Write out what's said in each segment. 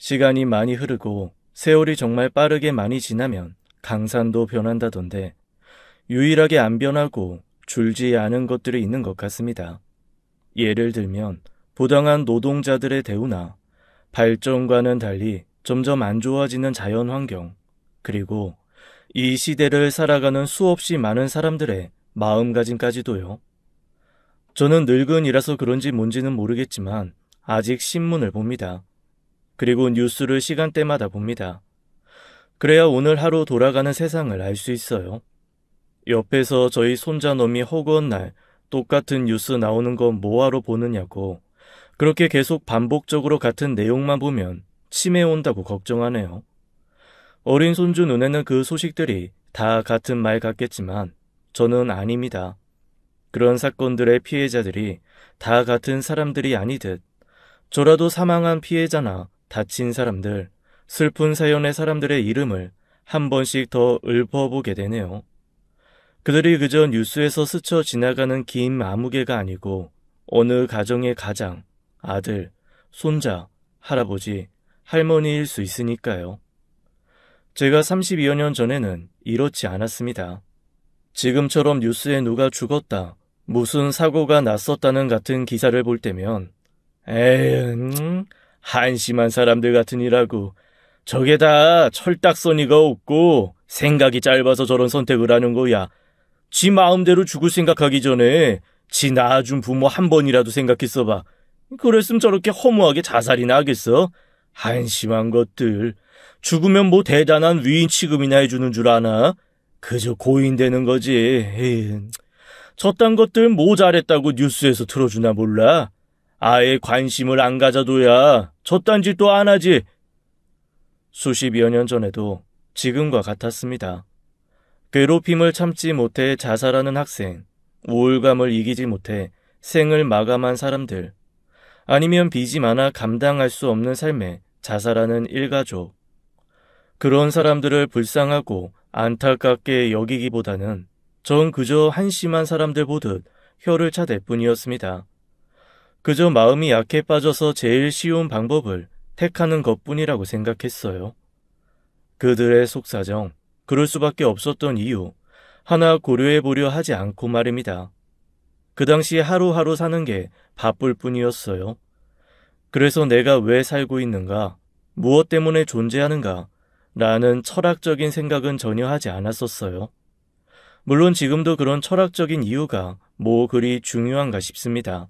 시간이 많이 흐르고 세월이 정말 빠르게 많이 지나면 강산도 변한다던데 유일하게 안 변하고 줄지 않은 것들이 있는 것 같습니다. 예를 들면 부당한 노동자들의 대우나 발전과는 달리 점점 안 좋아지는 자연 환경, 그리고 이 시대를 살아가는 수없이 많은 사람들의 마음가짐까지도요. 저는 늙은이라서 그런지 뭔지는 모르겠지만 아직 신문을 봅니다. 그리고 뉴스를 시간대마다 봅니다. 그래야 오늘 하루 돌아가는 세상을 알 수 있어요. 옆에서 저희 손자놈이 허구한 날 똑같은 뉴스 나오는 거 뭐하러 보느냐고 그렇게 계속 반복적으로 같은 내용만 보면 치매 온다고 걱정하네요. 어린 손주 눈에는 그 소식들이 다 같은 말 같겠지만 저는 아닙니다. 그런 사건들의 피해자들이 다 같은 사람들이 아니듯 저라도 사망한 피해자나 다친 사람들, 슬픈 사연의 사람들의 이름을 한 번씩 더 읊어보게 되네요. 그들이 그저 뉴스에서 스쳐 지나가는 긴 아무개가 아니고 어느 가정의 가장, 아들, 손자, 할아버지, 할머니일 수 있으니까요. 제가 32여 년 전에는 이렇지 않았습니다. 지금처럼 뉴스에 누가 죽었다, 무슨 사고가 났었다는 같은 기사를 볼 때면 한심한 사람들 같으니라고, 저게 다 철딱서니가 없고 생각이 짧아서 저런 선택을 하는 거야. 지 마음대로 죽을 생각하기 전에 지 낳아준 부모 한 번이라도 생각했어봐. 그랬으면 저렇게 허무하게 자살이나 하겠어? 한심한 것들. 죽으면 뭐 대단한 위인 취급이나 해주는 줄 아나? 그저 고인되는 거지. 저딴 것들 뭐 잘했다고 뉴스에서 틀어주나 몰라? 아예 관심을 안 가져둬야 저딴 짓도 안 하지. 수십여 년 전에도 지금과 같았습니다. 괴롭힘을 참지 못해 자살하는 학생, 우울감을 이기지 못해 생을 마감한 사람들, 아니면 빚이 많아 감당할 수 없는 삶에 자살하는 일가족. 그런 사람들을 불쌍하고 안타깝게 여기기보다는 전 그저 한심한 사람들 보듯 혀를 차댈 뿐이었습니다. 그저 마음이 약해 빠져서 제일 쉬운 방법을 택하는 것뿐이라고 생각했어요. 그들의 속사정, 그럴 수밖에 없었던 이유 하나 고려해보려 하지 않고 말입니다. 그 당시 하루하루 사는 게 바쁠 뿐이었어요. 그래서 내가 왜 살고 있는가, 무엇 때문에 존재하는가 라는 철학적인 생각은 전혀 하지 않았었어요. 물론 지금도 그런 철학적인 이유가 뭐 그리 중요한가 싶습니다.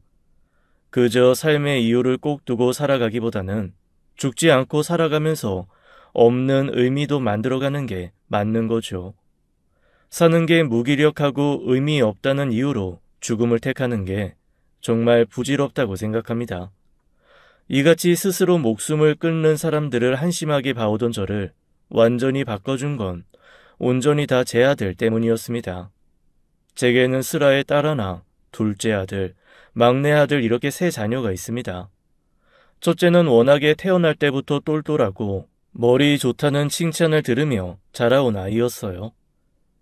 그저 삶의 이유를 꼭 두고 살아가기보다는 죽지 않고 살아가면서 없는 의미도 만들어가는 게 맞는 거죠. 사는 게 무기력하고 의미 없다는 이유로 죽음을 택하는 게 정말 부질없다고 생각합니다. 이같이 스스로 목숨을 끊는 사람들을 한심하게 봐오던 저를 완전히 바꿔준 건 온전히 다 제 아들 때문이었습니다. 제게는 슬아의 딸 하나, 둘째 아들, 막내 아들 이렇게 세 자녀가 있습니다. 첫째는 워낙에 태어날 때부터 똘똘하고 머리 좋다는 칭찬을 들으며 자라온 아이였어요.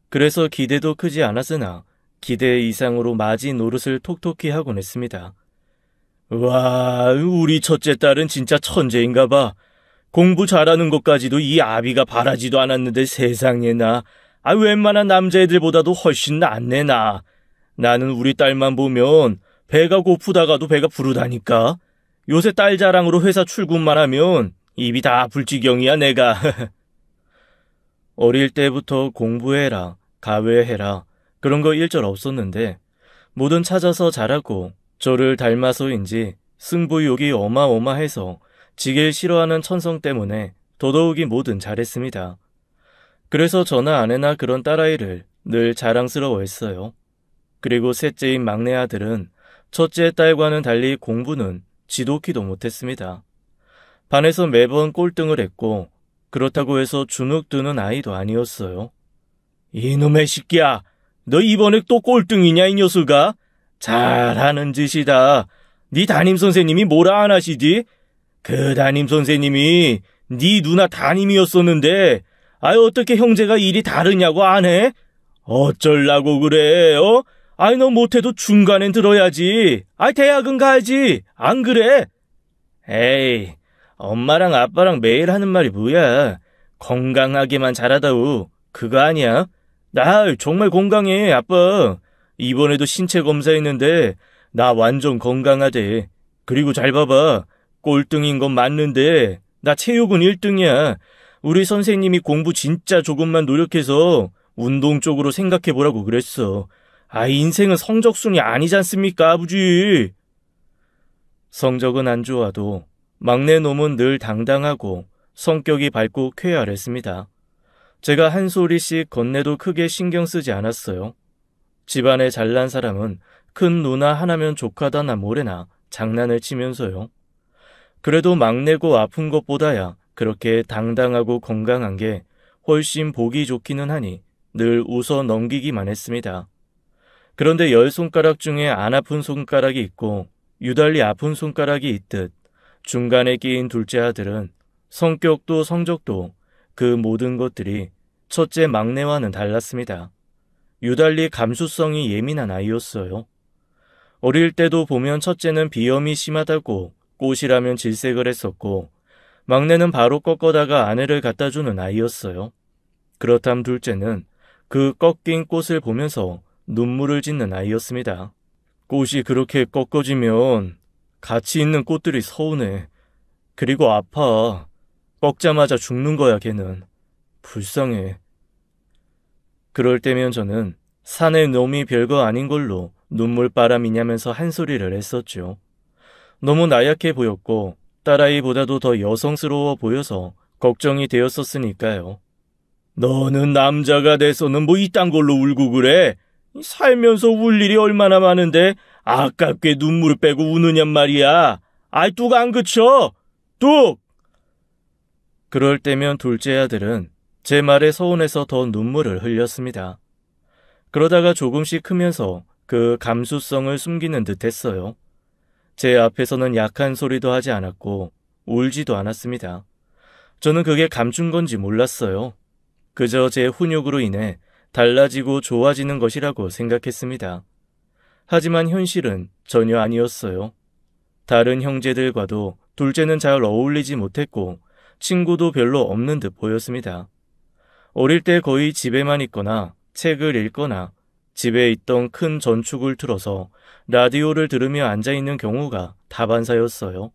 그래서 기대도 크지 않았으나 기대 이상으로 맞이 노릇을 톡톡히 하곤 했습니다. 와, 우리 첫째 딸은 진짜 천재인가 봐. 공부 잘하는 것까지도 이 아비가 바라지도 않았는데 세상에나. 웬만한 남자애들보다도 훨씬 낫네 나. 나는 우리 딸만 보면 배가 고프다가도 배가 부르다니까. 요새 딸 자랑으로 회사 출근만 하면 입이 다 아플 지경이야 내가. 어릴 때부터 공부해라, 가외해라 그런 거 일절 없었는데 뭐든 찾아서 잘하고 저를 닮아서인지 승부욕이 어마어마해서 지길 싫어하는 천성 때문에 더더욱이 뭐든 잘했습니다. 그래서 저나 아내나 그런 딸아이를 늘 자랑스러워했어요. 그리고 셋째인 막내 아들은 첫째 딸과는 달리 공부는 지독히도 못했습니다. 반에서 매번 꼴등을 했고 그렇다고 해서 주눅 드는 아이도 아니었어요. 이놈의 새끼야, 너 이번에 또 꼴등이냐 이 녀석아? 잘하는 짓이다. 네 담임선생님이 뭐라 안 하시지? 그 담임선생님이 네 누나 담임이었었는데 어떻게 형제가 일이 다르냐고 안 해? 어쩌려고 그래? 너 못해도 중간엔 들어야지. 대학은 가야지. 안 그래? 에이, 엄마랑 아빠랑 매일 하는 말이 뭐야? 건강하게만 자라다오. 그거 아니야? 나 정말 건강해, 아빠. 이번에도 신체 검사했는데 나 완전 건강하대. 그리고 잘 봐봐. 꼴등인 건 맞는데 나 체육은 1등이야. 우리 선생님이 공부 진짜 조금만 노력해서 운동 쪽으로 생각해보라고 그랬어. 인생은 성적순이 아니지 않습니까, 아버지? 성적은 안 좋아도 막내 놈은 늘 당당하고 성격이 밝고 쾌활했습니다. 제가 한 소리씩 건네도 크게 신경 쓰지 않았어요. 집안에 잘난 사람은 큰 누나 하나면 조카다나 뭐래나 장난을 치면서요. 그래도 막내고 아픈 것보다야 그렇게 당당하고 건강한 게 훨씬 보기 좋기는 하니 늘 웃어 넘기기만 했습니다. 그런데 10손가락 중에 안 아픈 손가락이 있고 유달리 아픈 손가락이 있듯 중간에 끼인 둘째 아들은 성격도 성적도 그 모든 것들이 첫째 막내와는 달랐습니다. 유달리 감수성이 예민한 아이였어요. 어릴 때도 보면 첫째는 비염이 심하다고 꽃이라면 질색을 했었고 막내는 바로 꺾어다가 아내를 갖다주는 아이였어요. 그렇담 둘째는 그 꺾인 꽃을 보면서 눈물을 짓는 아이였습니다. 꽃이 그렇게 꺾어지면 같이 있는 꽃들이 서운해. 그리고 아파. 꺾자마자 죽는 거야, 걔는. 불쌍해. 그럴 때면 저는 사내 놈이 별거 아닌 걸로 눈물바람이냐면서 한 소리를 했었죠. 너무 나약해 보였고 딸아이보다도 더 여성스러워 보여서 걱정이 되었었으니까요. 너는 남자가 돼서는 뭐 이딴 걸로 울고 그래? 살면서 울 일이 얼마나 많은데 아깝게 눈물을 빼고 우느냔 말이야. 뚝 안 그쳐? 뚝! 그럴 때면 둘째 아들은 제 말에 서운해서 더 눈물을 흘렸습니다. 그러다가 조금씩 크면서 그 감수성을 숨기는 듯 했어요. 제 앞에서는 약한 소리도 하지 않았고 울지도 않았습니다. 저는 그게 감춘 건지 몰랐어요. 그저 제 훈육으로 인해 달라지고 좋아지는 것이라고 생각했습니다. 하지만 현실은 전혀 아니었어요. 다른 형제들과도 둘째는 잘 어울리지 못했고 친구도 별로 없는 듯 보였습니다. 어릴 때 거의 집에만 있거나 책을 읽거나 집에 있던 큰 전축을 틀어서 라디오를 들으며 앉아있는 경우가 다반사였어요.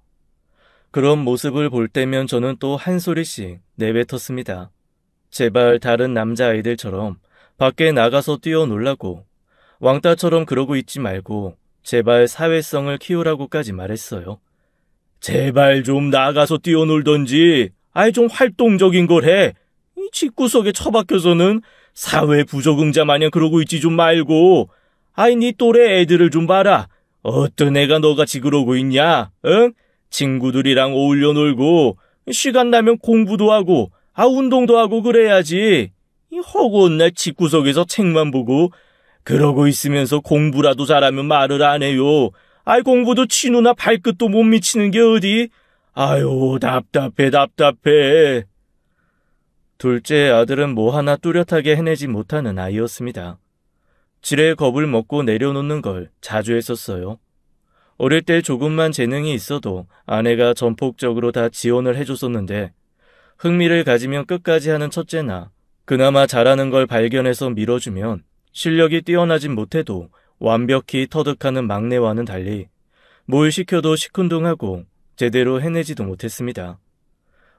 그런 모습을 볼 때면 저는 또 한 소리씩 내뱉었습니다. 제발 다른 남자아이들처럼 밖에 나가서 뛰어놀라고 왕따처럼 그러고 있지 말고 제발 사회성을 키우라고까지 말했어요. 제발 좀 나가서 뛰어놀던지 좀 활동적인 걸 해. 이 집구석에 처박혀서는 사회 부적응자 마냥 그러고 있지 좀 말고 네 또래 애들을 좀 봐라. 어떤 애가 너같이 그러고 있냐? 응? 친구들이랑 어울려 놀고 시간 나면 공부도 하고 운동도 하고 그래야지. 이 허구한 날 집구석에서 책만 보고 그러고 있으면서 공부라도 잘하면 말을 안 해요. 공부도 치누나 발끝도 못 미치는 게 어디? 답답해. 둘째 아들은 뭐 하나 뚜렷하게 해내지 못하는 아이였습니다. 지레 겁을 먹고 내려놓는 걸 자주 했었어요. 어릴 때 조금만 재능이 있어도 아내가 전폭적으로 다 지원을 해줬었는데 흥미를 가지면 끝까지 하는 첫째나 그나마 잘하는 걸 발견해서 밀어주면 실력이 뛰어나진 못해도 완벽히 터득하는 막내와는 달리 뭘 시켜도 시큰둥하고 제대로 해내지도 못했습니다.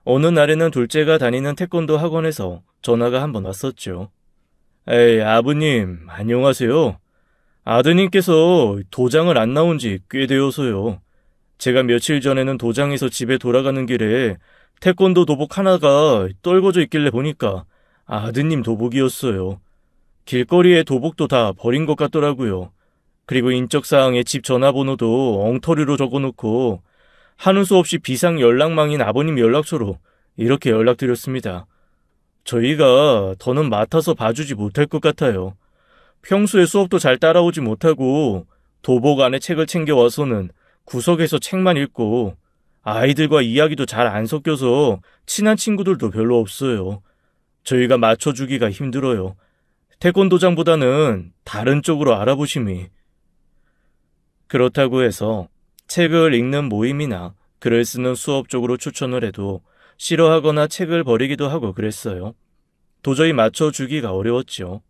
어느 날에는 둘째가 다니는 태권도 학원에서 전화가 한 번 왔었죠. 아버님, 안녕하세요. 아드님께서 도장을 안 나온 지 꽤 되어서요. 제가 며칠 전에는 도장에서 집에 돌아가는 길에 태권도 도복 하나가 떨궈져 있길래 보니까 아드님 도복이었어요. 길거리에 도복도 다 버린 것 같더라고요. 그리고 인적사항에 집 전화번호도 엉터리로 적어놓고 하는 수 없이 비상 연락망인 아버님 연락처로 이렇게 연락드렸습니다. 저희가 더는 맡아서 봐주지 못할 것 같아요. 평소에 수업도 잘 따라오지 못하고 도복 안에 책을 챙겨와서는 구석에서 책만 읽고 아이들과 이야기도 잘 안 섞여서 친한 친구들도 별로 없어요. 저희가 맞춰주기가 힘들어요. 태권도장보다는 다른 쪽으로 알아보심이. 그렇다고 해서 책을 읽는 모임이나 글을 쓰는 수업 쪽으로 추천을 해도 싫어하거나 책을 버리기도 하고 그랬어요. 도저히 맞춰주기가 어려웠죠.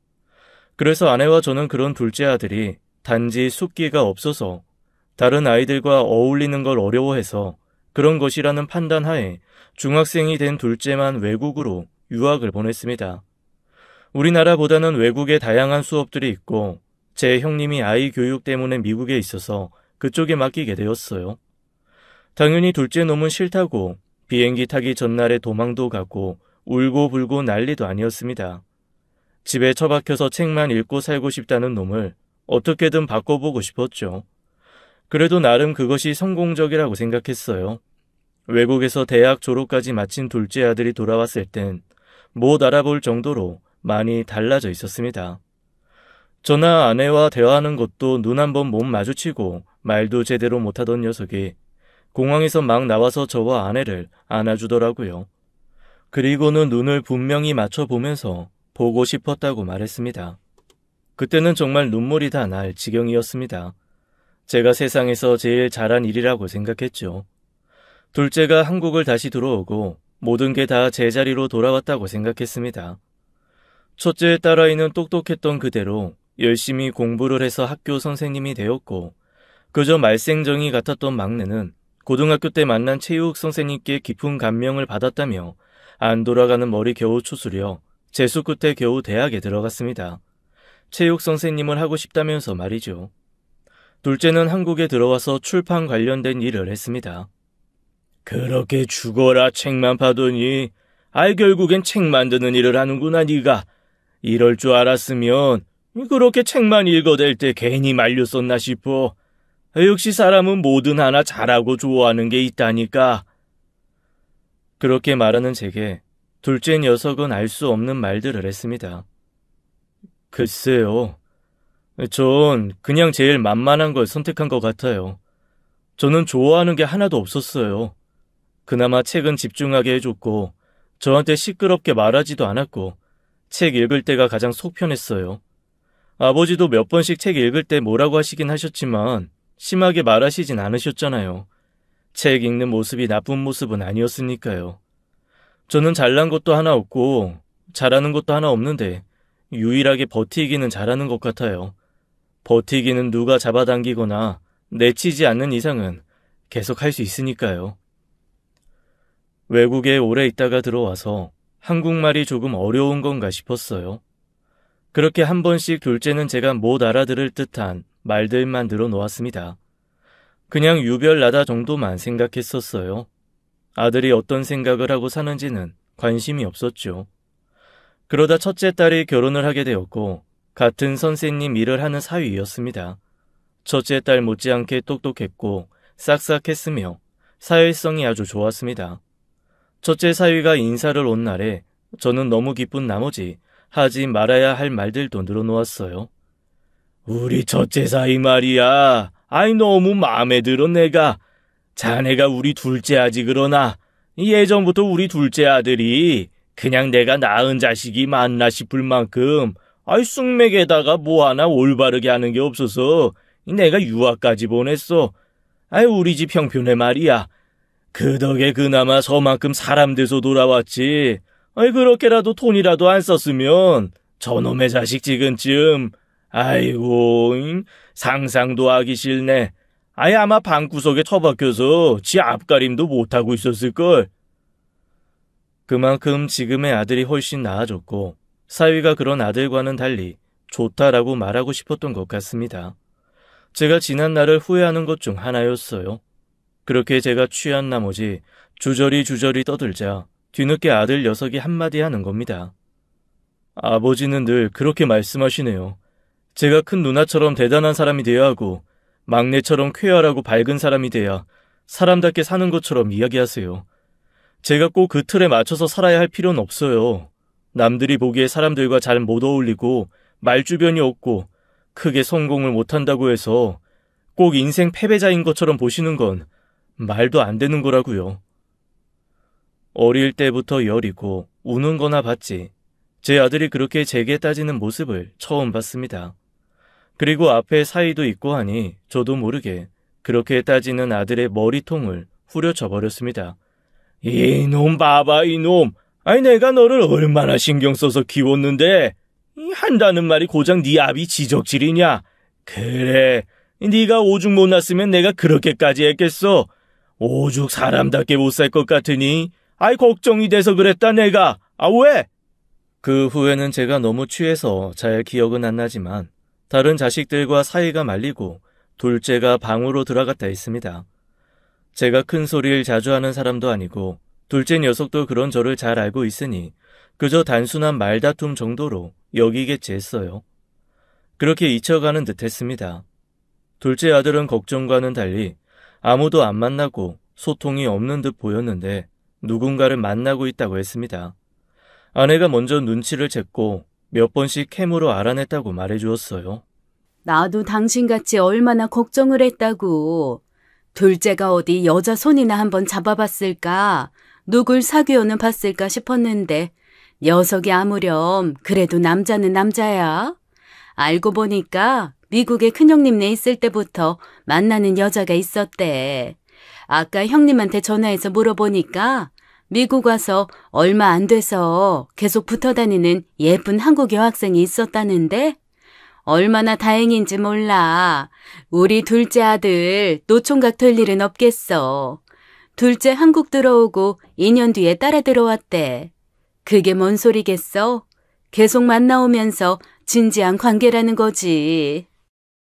그래서 아내와 저는 그런 둘째 아들이 단지 숫기가 없어서 다른 아이들과 어울리는 걸 어려워해서 그런 것이라는 판단하에 중학생이 된 둘째만 외국으로 유학을 보냈습니다. 우리나라보다는 외국에 다양한 수업들이 있고 제 형님이 아이 교육 때문에 미국에 있어서 그쪽에 맡기게 되었어요. 당연히 둘째 놈은 싫다고 비행기 타기 전날에 도망도 가고 울고불고 난리도 아니었습니다. 집에 처박혀서 책만 읽고 살고 싶다는 놈을 어떻게든 바꿔보고 싶었죠. 그래도 나름 그것이 성공적이라고 생각했어요. 외국에서 대학 졸업까지 마친 둘째 아들이 돌아왔을 땐 못 알아볼 정도로 많이 달라져 있었습니다. 저나 아내와 대화하는 것도 눈 한번 못 마주치고 말도 제대로 못하던 녀석이 공항에서 막 나와서 저와 아내를 안아주더라고요. 그리고는 눈을 분명히 맞춰보면서 보고 싶었다고 말했습니다. 그때는 정말 눈물이 다 날 지경이었습니다. 제가 세상에서 제일 잘한 일이라고 생각했죠. 둘째가 한국을 다시 들어오고 모든 게 다 제자리로 돌아왔다고 생각했습니다. 첫째 딸아이는 똑똑했던 그대로 열심히 공부를 해서 학교 선생님이 되었고 그저 말썽쟁이 같았던 막내는 고등학교 때 만난 체육 선생님께 깊은 감명을 받았다며 안 돌아가는 머리 겨우 추스려 재수 끝에 겨우 대학에 들어갔습니다. 체육 선생님을 하고 싶다면서 말이죠. 둘째는 한국에 들어와서 출판 관련된 일을 했습니다. 그렇게 죽어라 책만 파더니 결국엔 책 만드는 일을 하는구나 네가. 이럴 줄 알았으면 그렇게 책만 읽어댈 때 괜히 말렸었나 싶어. 역시 사람은 뭐든 하나 잘하고 좋아하는 게 있다니까. 그렇게 말하는 제게 둘째 녀석은 알 수 없는 말들을 했습니다. 글쎄요. 전 그냥 제일 만만한 걸 선택한 것 같아요. 저는 좋아하는 게 하나도 없었어요. 그나마 책은 집중하게 해줬고 저한테 시끄럽게 말하지도 않았고 책 읽을 때가 가장 속 편했어요. 아버지도 몇 번씩 책 읽을 때 뭐라고 하시긴 하셨지만 심하게 말하시진 않으셨잖아요. 책 읽는 모습이 나쁜 모습은 아니었으니까요. 저는 잘난 것도 하나 없고 잘하는 것도 하나 없는데 유일하게 버티기는 잘하는 것 같아요. 버티기는 누가 잡아당기거나 내치지 않는 이상은 계속 할 수 있으니까요. 외국에 오래 있다가 들어와서 한국말이 조금 어려운 건가 싶었어요. 그렇게 한 번씩 둘째는 제가 못 알아들을 듯한 말들만 늘어놓았습니다. 그냥 유별나다 정도만 생각했었어요. 아들이 어떤 생각을 하고 사는지는 관심이 없었죠. 그러다 첫째 딸이 결혼을 하게 되었고 같은 선생님 일을 하는 사위였습니다. 첫째 딸 못지않게 똑똑했고 싹싹했으며 사회성이 아주 좋았습니다. 첫째 사위가 인사를 온 날에 저는 너무 기쁜 나머지 하지 말아야 할 말들도 늘어놓았어요. 우리 첫째 사위 말이야. 너무 마음에 들어 내가. 자네가 우리 둘째 아지 그러나 예전부터 우리 둘째 아들이 그냥 내가 낳은 자식이 맞나 싶을 만큼 쑥맥에다가 뭐 하나 올바르게 하는 게 없어서 내가 유학까지 보냈어. 우리 집 형편에 말이야. 그 덕에 그나마 저만큼 사람 돼서 돌아왔지. 그렇게라도 돈이라도 안 썼으면 저놈의 자식 지금쯤 아이고 상상도 하기 싫네. 아마 방구석에 처박혀서 지 앞가림도 못하고 있었을걸. 그만큼 지금의 아들이 훨씬 나아졌고 사위가 그런 아들과는 달리 좋다라고 말하고 싶었던 것 같습니다. 제가 지난 날을 후회하는 것 중 하나였어요. 그렇게 제가 취한 나머지 주저리 떠들자 뒤늦게 아들 녀석이 한마디 하는 겁니다. 아버지는 늘 그렇게 말씀하시네요. 제가 큰 누나처럼 대단한 사람이 되어야 하고 막내처럼 쾌활하고 밝은 사람이 돼야 사람답게 사는 것처럼 이야기하세요. 제가 꼭 그 틀에 맞춰서 살아야 할 필요는 없어요. 남들이 보기에 사람들과 잘 못 어울리고 말주변이 없고 크게 성공을 못한다고 해서 꼭 인생 패배자인 것처럼 보시는 건 말도 안 되는 거라고요. 어릴 때부터 여리고 우는 거나 봤지 제 아들이 그렇게 제게 따지는 모습을 처음 봤습니다. 그리고 앞에 사이도 있고 하니 저도 모르게 그렇게 따지는 아들의 머리통을 후려쳐 버렸습니다. 이놈 봐봐, 이놈. 아니, 내가 너를 얼마나 신경 써서 키웠는데 한다는 말이 고작 네 아비 지적질이냐. 그래, 네가 오죽 못났으면 내가 그렇게까지 했겠어. 오죽 사람답게 못 살 것 같으니 아이 걱정이 돼서 그랬다 내가. 아, 왜? 그 후에는 제가 너무 취해서 잘 기억은 안 나지만 다른 자식들과 사이가 말리고 둘째가 방으로 들어갔다 했습니다. 제가 큰 소리를 자주 하는 사람도 아니고 둘째 녀석도 그런 저를 잘 알고 있으니 그저 단순한 말다툼 정도로 여기겠지 했어요. 그렇게 잊혀가는 듯 했습니다. 둘째 아들은 걱정과는 달리 아무도 안 만나고 소통이 없는 듯 보였는데 누군가를 만나고 있다고 했습니다. 아내가 먼저 눈치를 챘고 몇 번씩 캠으로 알아냈다고 말해주었어요. 나도 당신같이 얼마나 걱정을 했다고. 둘째가 어디 여자 손이나 한번 잡아봤을까, 누굴 사귀어는 봤을까 싶었는데 녀석이 아무렴 그래도 남자는 남자야. 알고 보니까 미국에 큰형님네 있을 때부터 만나는 여자가 있었대. 아까 형님한테 전화해서 물어보니까 미국 와서 얼마 안 돼서 계속 붙어 다니는 예쁜 한국 여학생이 있었다는데 얼마나 다행인지 몰라. 우리 둘째 아들 노총각 될 일은 없겠어. 둘째 한국 들어오고 2년 뒤에 따라 들어왔대. 그게 뭔 소리겠어? 계속 만나오면서 진지한 관계라는 거지.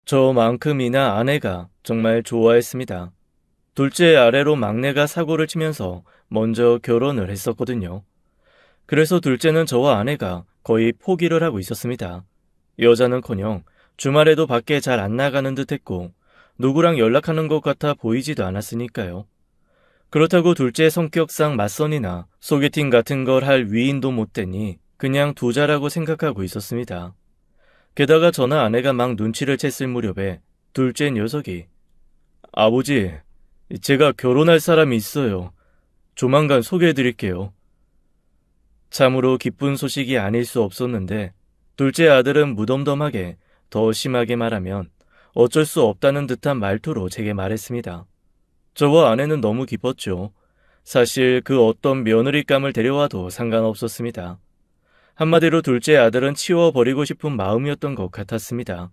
저만큼이나 아내가 정말 좋아했습니다. 둘째 아래로 막내가 사고를 치면서 먼저 결혼을 했었거든요. 그래서 둘째는 저와 아내가 거의 포기를 하고 있었습니다. 여자는커녕 주말에도 밖에 잘 안 나가는 듯 했고 누구랑 연락하는 것 같아 보이지도 않았으니까요. 그렇다고 둘째 성격상 맞선이나 소개팅 같은 걸 할 위인도 못 되니 그냥 두자라고 생각하고 있었습니다. 게다가 저나 아내가 막 눈치를 챘을 무렵에 둘째 녀석이 아버지, 제가 결혼할 사람이 있어요. 조만간 소개해드릴게요. 참으로 기쁜 소식이 아닐 수 없었는데 둘째 아들은 무덤덤하게, 더 심하게 말하면 어쩔 수 없다는 듯한 말투로 제게 말했습니다. 저와 아내는 너무 기뻤죠. 사실 그 어떤 며느리감을 데려와도 상관없었습니다. 한마디로 둘째 아들은 치워버리고 싶은 마음이었던 것 같았습니다.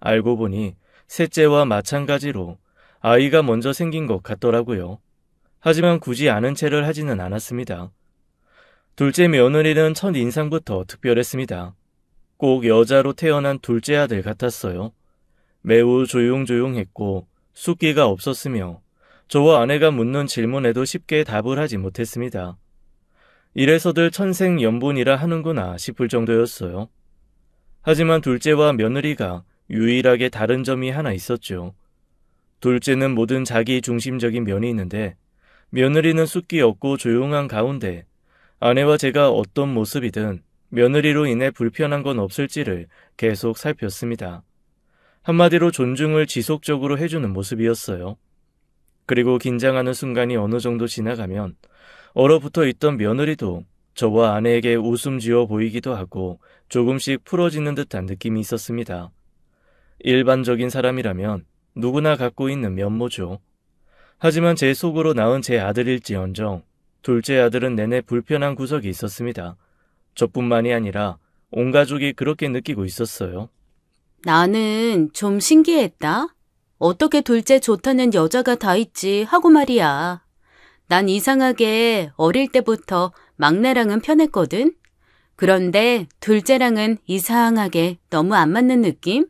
알고 보니 셋째와 마찬가지로 아이가 먼저 생긴 것 같더라고요. 하지만 굳이 아는 체를 하지는 않았습니다. 둘째 며느리는 첫 인상부터 특별했습니다. 꼭 여자로 태어난 둘째 아들 같았어요. 매우 조용조용했고 숫기가 없었으며 저와 아내가 묻는 질문에도 쉽게 답을 하지 못했습니다. 이래서들 천생연분이라 하는구나 싶을 정도였어요. 하지만 둘째와 며느리가 유일하게 다른 점이 하나 있었죠. 둘째는 모든 자기 중심적인 면이 있는데 며느리는 숫기 없고 조용한 가운데 아내와 제가 어떤 모습이든 며느리로 인해 불편한 건 없을지를 계속 살폈습니다. 한마디로 존중을 지속적으로 해주는 모습이었어요. 그리고 긴장하는 순간이 어느 정도 지나가면 얼어붙어 있던 며느리도 저와 아내에게 웃음 지어 보이기도 하고 조금씩 풀어지는 듯한 느낌이 있었습니다. 일반적인 사람이라면 누구나 갖고 있는 면모죠. 하지만 제 속으로 낳은 제 아들일지언정 둘째 아들은 내내 불편한 구석이 있었습니다. 저뿐만이 아니라 온 가족이 그렇게 느끼고 있었어요. 나는 좀 신기했다. 어떻게 둘째 좋다는 여자가 다 있지 하고 말이야. 난 이상하게 어릴 때부터 막내랑은 편했거든. 그런데 둘째랑은 이상하게 너무 안 맞는 느낌?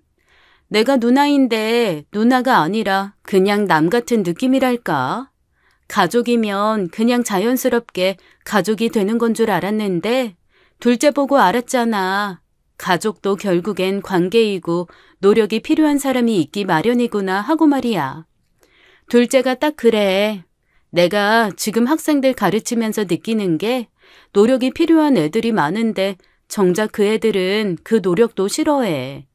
내가 누나인데 누나가 아니라 그냥 남 같은 느낌이랄까. 가족이면 그냥 자연스럽게 가족이 되는 건 줄 알았는데 둘째 보고 알았잖아. 가족도 결국엔 관계이고 노력이 필요한 사람이 있기 마련이구나 하고 말이야. 둘째가 딱 그래. 내가 지금 학생들 가르치면서 느끼는 게 노력이 필요한 애들이 많은데 정작 그 애들은 그 노력도 싫어해.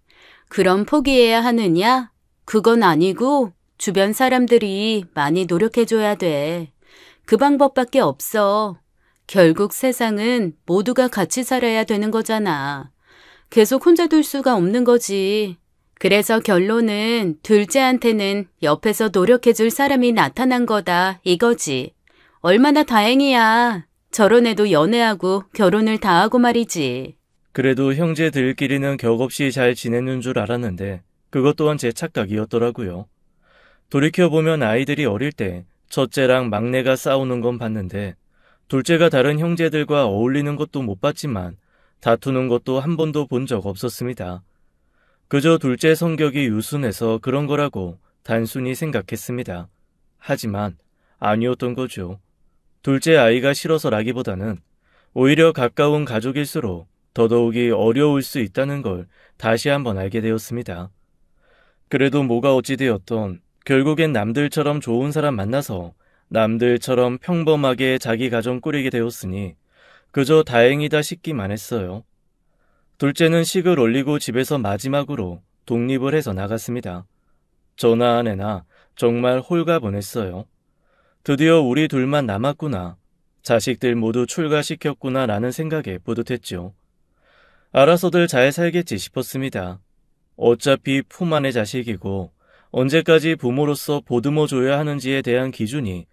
그럼 포기해야 하느냐? 그건 아니고 주변 사람들이 많이 노력해줘야 돼. 그 방법밖에 없어. 결국 세상은 모두가 같이 살아야 되는 거잖아. 계속 혼자 둘 수가 없는 거지. 그래서 결론은 둘째한테는 옆에서 노력해줄 사람이 나타난 거다 이거지. 얼마나 다행이야. 저런 애도 연애하고 결혼을 다 하고 말이지. 그래도 형제들끼리는 격없이 잘 지내는 줄 알았는데 그것 또한 제 착각이었더라고요. 돌이켜보면 아이들이 어릴 때 첫째랑 막내가 싸우는 건 봤는데 둘째가 다른 형제들과 어울리는 것도 못 봤지만 다투는 것도 한 번도 본 적 없었습니다. 그저 둘째 성격이 유순해서 그런 거라고 단순히 생각했습니다. 하지만 아니었던 거죠. 둘째 아이가 싫어서라기보다는 오히려 가까운 가족일수록 더더욱이 어려울 수 있다는 걸 다시 한번 알게 되었습니다. 그래도 뭐가 어찌되었던 결국엔 남들처럼 좋은 사람 만나서 남들처럼 평범하게 자기 가정 꾸리게 되었으니 그저 다행이다 싶기만 했어요. 둘째는 식을 올리고 집에서 마지막으로 독립을 해서 나갔습니다. 저나 아내나 정말 홀가분했어요. 드디어 우리 둘만 남았구나. 자식들 모두 출가시켰구나 라는 생각에 뿌듯했죠. 알아서들 잘 살겠지 싶었습니다. 어차피 품 안의 자식이고 언제까지 부모로서 보듬어줘야 하는지에 대한 기준이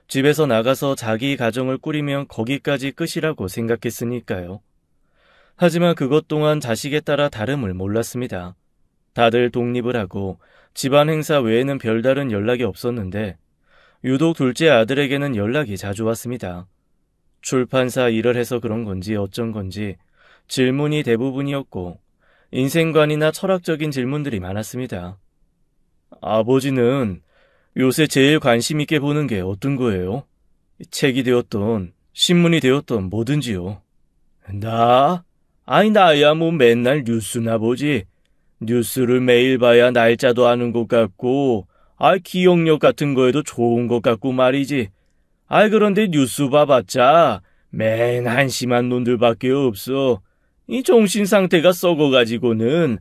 집에서 나가서 자기 가정을 꾸리면 거기까지 끝이라고 생각했으니까요. 하지만 그것 또한 자식에 따라 다름을 몰랐습니다. 다들 독립을 하고 집안 행사 외에는 별다른 연락이 없었는데 유독 둘째 아들에게는 연락이 자주 왔습니다. 출판사 일을 해서 그런 건지 어쩐 건지 질문이 대부분이었고 인생관이나 철학적인 질문들이 많았습니다. 아버지는 요새 제일 관심 있게 보는 게 어떤 거예요? 책이 되었던 신문이 되었던 뭐든지요. 나? 나야 뭐 맨날 뉴스나 보지. 뉴스를 매일 봐야 날짜도 아는 것 같고 기억력 같은 거에도 좋은 것 같고 말이지. 그런데 뉴스 봐봤자 맨 한심한 놈들밖에 없어. 이 정신 상태가 썩어가지고는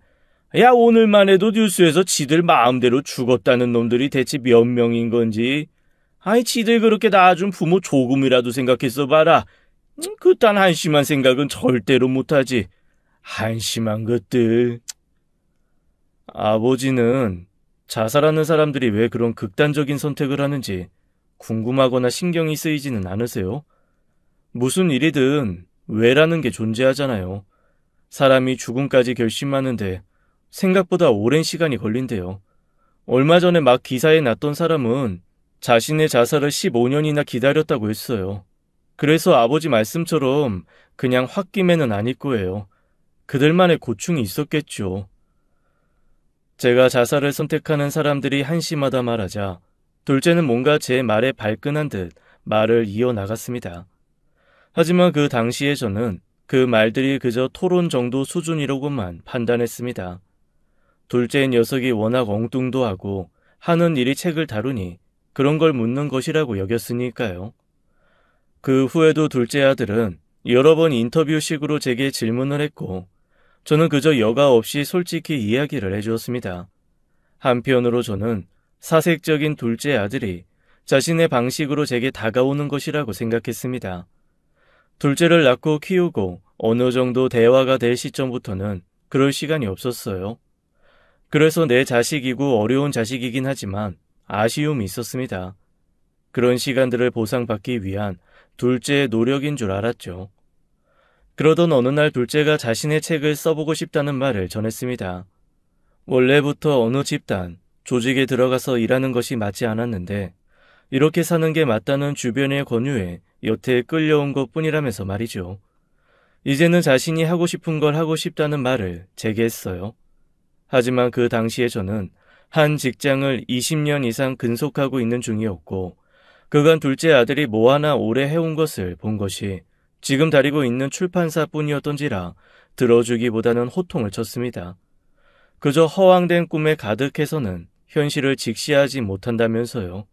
오늘만 해도 뉴스에서 지들 마음대로 죽었다는 놈들이 대체 몇 명인 건지. 지들 그렇게 낳아준 부모 조금이라도 생각했어 봐라. 그딴 한심한 생각은 절대로 못하지. 한심한 것들. 아버지는 자살하는 사람들이 왜 그런 극단적인 선택을 하는지 궁금하거나 신경이 쓰이지는 않으세요? 무슨 일이든 왜라는 게 존재하잖아요. 사람이 죽음까지 결심하는데 생각보다 오랜 시간이 걸린대요. 얼마 전에 막 기사에 났던 사람은 자신의 자살을 15년이나 기다렸다고 했어요. 그래서 아버지 말씀처럼 그냥 홧김에는 아닐 거예요. 그들만의 고충이 있었겠죠. 제가 자살을 선택하는 사람들이 한심하다 말하자 둘째는 뭔가 제 말에 발끈한 듯 말을 이어나갔습니다. 하지만 그 당시에 저는 그 말들이 그저 토론 정도 수준이라고만 판단했습니다. 둘째 녀석이 워낙 엉뚱도 하고 하는 일이 책을 다루니 그런 걸 묻는 것이라고 여겼으니까요. 그 후에도 둘째 아들은 여러 번 인터뷰식으로 제게 질문을 했고 저는 그저 여과 없이 솔직히 이야기를 해주었습니다. 한편으로 저는 사색적인 둘째 아들이 자신의 방식으로 제게 다가오는 것이라고 생각했습니다. 둘째를 낳고 키우고 어느 정도 대화가 될 시점부터는 그럴 시간이 없었어요. 그래서 내 자식이고 어려운 자식이긴 하지만 아쉬움이 있었습니다. 그런 시간들을 보상받기 위한 둘째의 노력인 줄 알았죠. 그러던 어느 날 둘째가 자신의 책을 써보고 싶다는 말을 전했습니다. 원래부터 어느 집단, 조직에 들어가서 일하는 것이 맞지 않았는데 이렇게 사는 게 맞다는 주변의 권유에 여태 끌려온 것뿐이라면서 말이죠. 이제는 자신이 하고 싶은 걸 하고 싶다는 말을 제게 했어요. 하지만 그 당시에 저는 한 직장을 20년 이상 근속하고 있는 중이었고 그간 둘째 아들이 뭐 하나 오래 해온 것을 본 것이 지금 다니고 있는 출판사뿐이었던지라 들어주기보다는 호통을 쳤습니다. 그저 허황된 꿈에 가득해서는 현실을 직시하지 못한다면서요.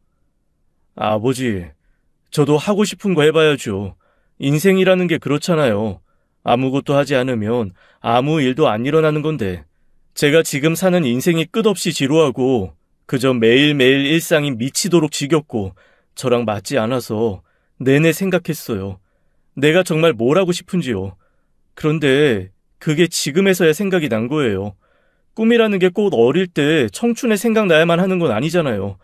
아버지, 저도 하고 싶은 거 해봐야죠. 인생이라는 게 그렇잖아요. 아무것도 하지 않으면 아무 일도 안 일어나는 건데 제가 지금 사는 인생이 끝없이 지루하고 그저 매일매일 일상이 미치도록 지겹고 저랑 맞지 않아서 내내 생각했어요. 내가 정말 뭘 하고 싶은지요. 그런데 그게 지금에서야 생각이 난 거예요. 꿈이라는 게 꼭 어릴 때 청춘에 생각나야만 하는 건 아니잖아요.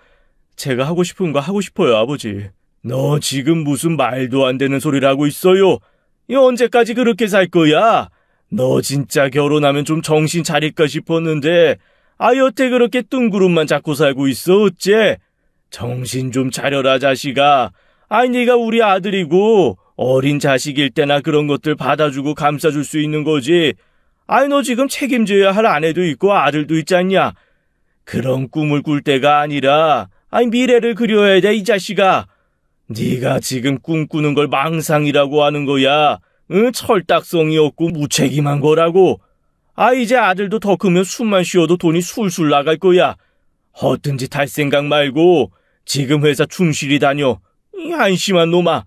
제가 하고 싶은 거 하고 싶어요, 아버지. 너 지금 무슨 말도 안 되는 소리를 하고 있어요? 이 언제까지 그렇게 살 거야? 너 진짜 결혼하면 좀 정신 차릴까 싶었는데 여태 그렇게 뜬구름만 잡고 살고 있어 어째? 정신 좀 차려라 자식아. 네가 우리 아들이고 어린 자식일 때나 그런 것들 받아주고 감싸줄 수 있는 거지. 너 지금 책임져야 할 아내도 있고 아들도 있지 않냐? 그런 꿈을 꿀 때가 아니라 미래를 그려야 돼 이 자식아. 네가 지금 꿈꾸는 걸 망상이라고 하는 거야. 철딱성이 없고 무책임한 거라고. 이제 아들도 더 크면 숨만 쉬어도 돈이 술술 나갈 거야. 허튼 짓 할 생각 말고 지금 회사 충실히 다녀. 이 한심한 놈아.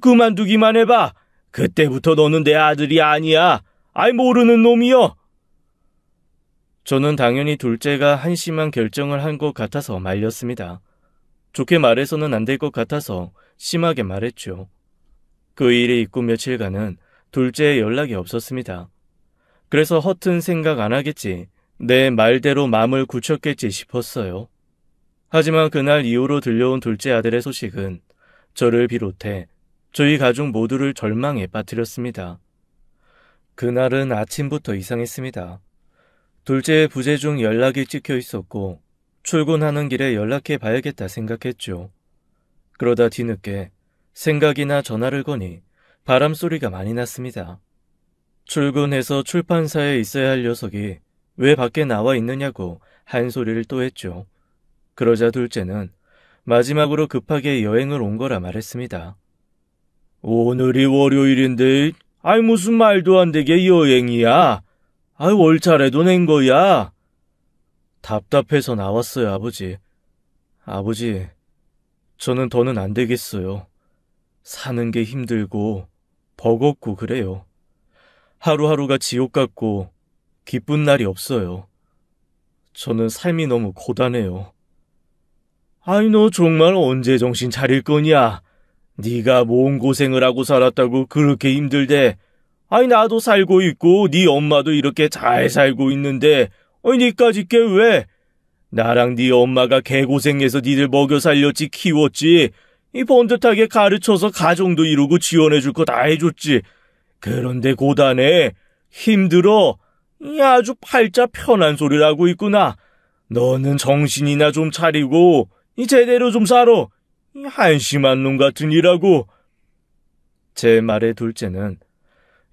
그만두기만 해봐. 그때부터 너는 내 아들이 아니야. 모르는 놈이여. 저는 당연히 둘째가 한심한 결정을 한 것 같아서 말렸습니다. 좋게 말해서는 안 될 것 같아서 심하게 말했죠. 그 일이 있고 며칠간은 둘째의 연락이 없었습니다. 그래서 허튼 생각 안 하겠지, 내 말대로 마음을 굳혔겠지 싶었어요. 하지만 그날 이후로 들려온 둘째 아들의 소식은 저를 비롯해 저희 가족 모두를 절망에 빠뜨렸습니다. 그날은 아침부터 이상했습니다. 둘째의 부재 중 연락이 찍혀 있었고 출근하는 길에 연락해 봐야겠다 생각했죠. 그러다 뒤늦게 생각이나 전화를 거니 바람소리가 많이 났습니다. 출근해서 출판사에 있어야 할 녀석이 왜 밖에 나와 있느냐고 한 소리를 또 했죠. 그러자 둘째는 마지막으로 급하게 여행을 온 거라 말했습니다. 오늘이 월요일인데 무슨 말도 안 되게 여행이야. 월차라도 낸 거야. 답답해서 나왔어요, 아버지. 아버지, 저는 더는 안 되겠어요. 사는 게 힘들고 버겁고 그래요. 하루하루가 지옥 같고 기쁜 날이 없어요. 저는 삶이 너무 고단해요. 너 정말 언제 정신 차릴 거냐? 네가 뭔 고생을 하고 살았다고 그렇게 힘들대. 나도 살고 있고 네 엄마도 이렇게 잘 살고 있는데 니까짓 게 왜? 나랑 네 엄마가 개고생해서 니들 먹여 살렸지 키웠지. 번듯하게 가르쳐서 가정도 이루고 지원해줄 거 다 해줬지. 그런데 고단해. 힘들어. 아주 팔자 편한 소리를 하고 있구나. 너는 정신이나 좀 차리고 제대로 좀 살아. 한심한 놈 같은 이라고. 제 말에 둘째는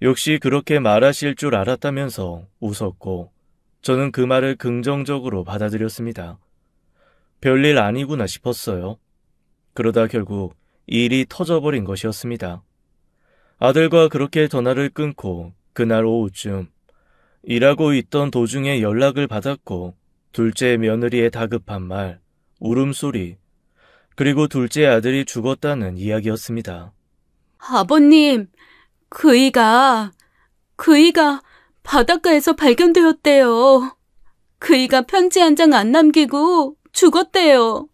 역시 그렇게 말하실 줄 알았다면서 웃었고 저는 그 말을 긍정적으로 받아들였습니다. 별일 아니구나 싶었어요. 그러다 결국 일이 터져버린 것이었습니다. 아들과 그렇게 전화를 끊고 그날 오후쯤 일하고 있던 도중에 연락을 받았고 둘째 며느리의 다급한 말, 울음소리, 그리고 둘째 아들이 죽었다는 이야기였습니다. 아버님, 그이가 바닷가에서 발견되었대요. 그이가 편지 한 장 안 남기고 죽었대요.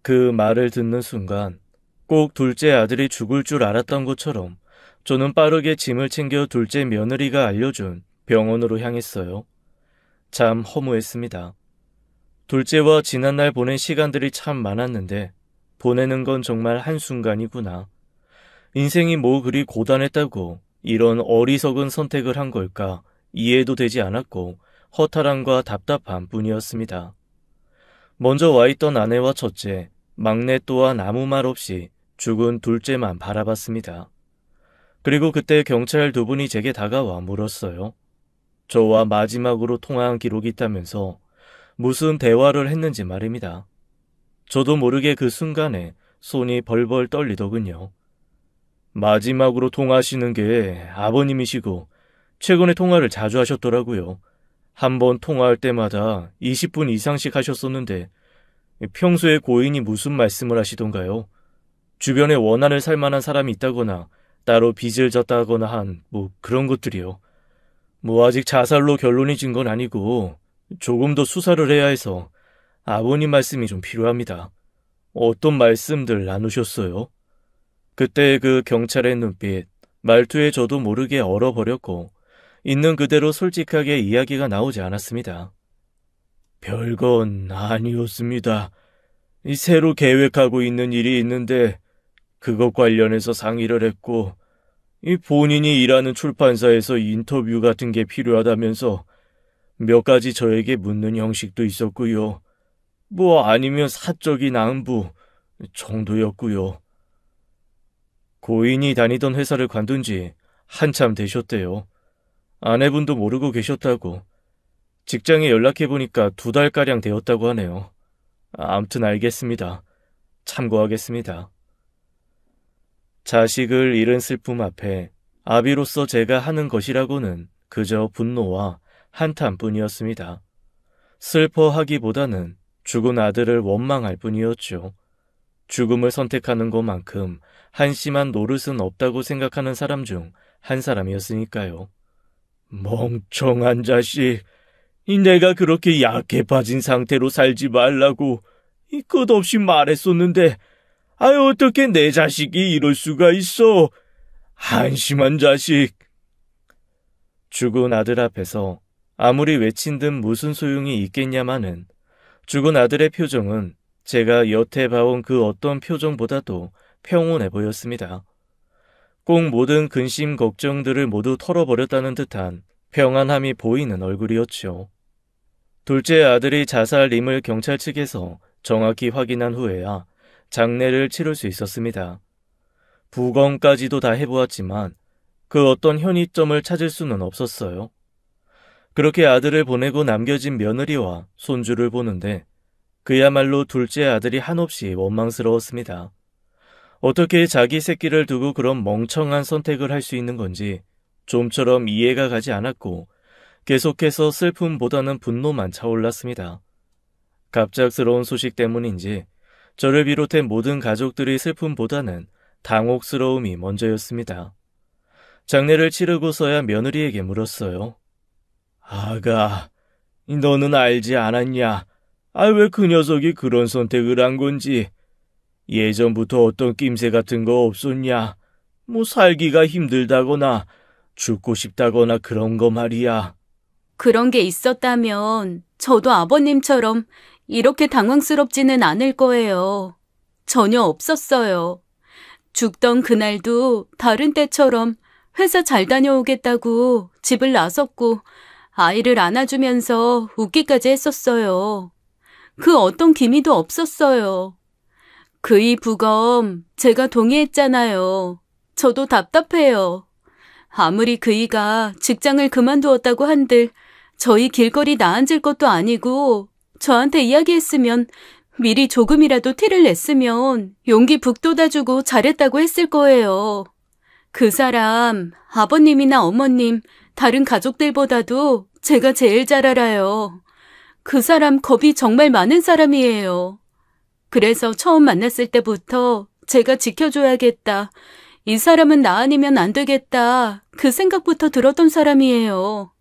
그 말을 듣는 순간 꼭 둘째 아들이 죽을 줄 알았던 것처럼 저는 빠르게 짐을 챙겨 둘째 며느리가 알려준 병원으로 향했어요. 참 허무했습니다. 둘째와 지난날 보낸 시간들이 참 많았는데 보내는 건 정말 한순간이구나. 인생이 뭐 그리 고단했다고 이런 어리석은 선택을 한 걸까 이해도 되지 않았고 허탈함과 답답함 뿐이었습니다. 먼저 와있던 아내와 첫째, 막내 또한 아무 말 없이 죽은 둘째만 바라봤습니다. 그리고 그때 경찰 두 분이 제게 다가와 물었어요. 저와 마지막으로 통화한 기록이 있다면서 무슨 대화를 했는지 말입니다. 저도 모르게 그 순간에 손이 벌벌 떨리더군요. 마지막으로 통화하시는 게 아버님이시고 최근에 통화를 자주 하셨더라고요. 한 번 통화할 때마다 20분 이상씩 하셨었는데 평소에 고인이 무슨 말씀을 하시던가요? 주변에 원한을 살 만한 사람이 있다거나 따로 빚을 졌다거나 한 그런 것들이요. 아직 자살로 결론이 진 건 아니고 조금 더 수사를 해야 해서 아버님 말씀이 좀 필요합니다. 어떤 말씀들 나누셨어요? 그때 그 경찰의 눈빛, 말투에 저도 모르게 얼어버렸고 있는 그대로 솔직하게 이야기가 나오지 않았습니다. 별건 아니었습니다. 새로 계획하고 있는 일이 있는데 그것 관련해서 상의를 했고 본인이 일하는 출판사에서 인터뷰 같은 게 필요하다면서 몇 가지 저에게 묻는 형식도 있었고요. 뭐 아니면 사적인 안부 정도였고요. 고인이 다니던 회사를 관둔 지 한참 되셨대요. 아내분도 모르고 계셨다고. 직장에 연락해보니까 2달가량 되었다고 하네요. 아무튼 알겠습니다. 참고하겠습니다. 자식을 잃은 슬픔 앞에 아비로서 제가 하는 것이라고는 그저 분노와 한탄뿐이었습니다. 슬퍼하기보다는 죽은 아들을 원망할 뿐이었죠. 죽음을 선택하는 것만큼 한심한 노릇은 없다고 생각하는 사람 중 한 사람이었으니까요. 멍청한 자식, 내가 그렇게 약해 빠진 상태로 살지 말라고 끝없이 말했었는데 어떻게 내 자식이 이럴 수가 있어? 한심한 자식. 죽은 아들 앞에서 아무리 외친 듯 무슨 소용이 있겠냐마는 죽은 아들의 표정은 제가 여태 봐온 그 어떤 표정보다도 평온해 보였습니다. 꼭 모든 근심 걱정들을 모두 털어버렸다는 듯한 평안함이 보이는 얼굴이었죠. 둘째 아들이 자살임을 경찰 측에서 정확히 확인한 후에야 장례를 치를 수 있었습니다. 부검까지도 다 해보았지만 그 어떤 현이점을 찾을 수는 없었어요. 그렇게 아들을 보내고 남겨진 며느리와 손주를 보는데 그야말로 둘째 아들이 한없이 원망스러웠습니다. 어떻게 자기 새끼를 두고 그런 멍청한 선택을 할 수 있는 건지 좀처럼 이해가 가지 않았고 계속해서 슬픔보다는 분노만 차올랐습니다. 갑작스러운 소식 때문인지 저를 비롯해 모든 가족들의 슬픔보다는 당혹스러움이 먼저였습니다. 장례를 치르고서야 며느리에게 물었어요. 아가, 너는 알지 않았냐? 왜 그 녀석이 그런 선택을 한 건지. 예전부터 어떤 낌새 같은 거 없었냐? 뭐 살기가 힘들다거나 죽고 싶다거나 그런 거 말이야. 그런 게 있었다면 저도 아버님처럼 이렇게 당황스럽지는 않을 거예요. 전혀 없었어요. 죽던 그날도 다른 때처럼 회사 잘 다녀오겠다고 집을 나섰고 아이를 안아주면서 웃기까지 했었어요. 그 어떤 기미도 없었어요. 그이 부검 제가 동의했잖아요. 저도 답답해요. 아무리 그이가 직장을 그만두었다고 한들 저희 길거리 나앉을 것도 아니고 저한테 이야기했으면 미리 조금이라도 티를 냈으면 용기 북돋아주고 잘했다고 했을 거예요. 그 사람 아버님이나 어머님 다른 가족들보다도 제가 제일 잘 알아요. 그 사람 겁이 정말 많은 사람이에요. 그래서 처음 만났을 때부터 제가 지켜줘야겠다. 이 사람은 나 아니면 안 되겠다. 그 생각부터 들었던 사람이에요.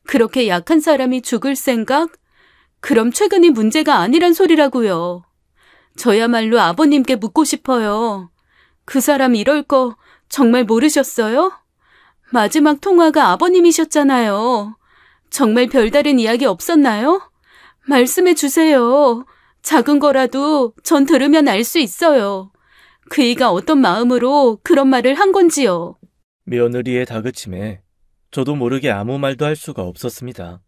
그렇게 약한 사람이 죽을 생각? 그럼 최근이 문제가 아니란 소리라고요. 저야말로 아버님께 묻고 싶어요. 그 사람 이럴 거 정말 모르셨어요? 마지막 통화가 아버님이셨잖아요. 정말 별다른 이야기 없었나요? 말씀해 주세요. 작은 거라도 전 들으면 알 수 있어요. 그이가 어떤 마음으로 그런 말을 한 건지요. 며느리의 다그침에 저도 모르게 아무 말도 할 수가 없었습니다.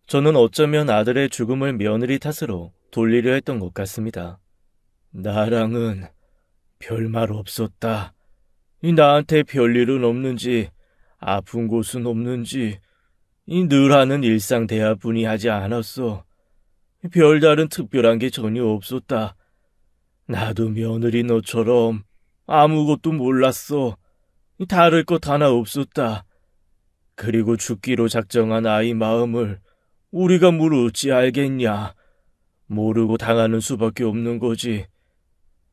저는 어쩌면 아들의 죽음을 며느리 탓으로 돌리려 했던 것 같습니다. 나랑은 별말 없었다. 나한테 별일은 없는지 아픈 곳은 없는지 늘 하는 일상 대화뿐이 하지 않았어. 별다른 특별한 게 전혀 없었다. 나도 며느리 너처럼 아무것도 몰랐어. 다를 것 하나 없었다. 그리고 죽기로 작정한 아이 마음을 우리가 뭘 어찌 알겠냐. 모르고 당하는 수밖에 없는 거지.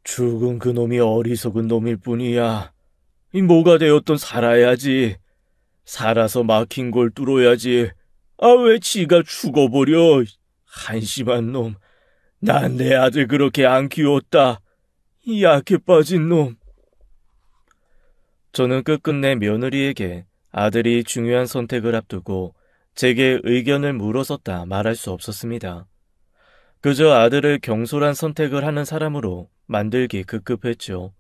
죽은 그놈이 어리석은 놈일 뿐이야. 뭐가 되었든 살아야지. 살아서 막힌 걸 뚫어야지. 왜 지가 죽어버려. 한심한 놈. 난 내 아들 그렇게 안 키웠다. 이 약해 빠진 놈. 저는 끝끝내 며느리에게 아들이 중요한 선택을 앞두고 제게 의견을 물어섰다 말할 수 없었습니다. 그저 아들을 경솔한 선택을 하는 사람으로 만들기 급급했죠.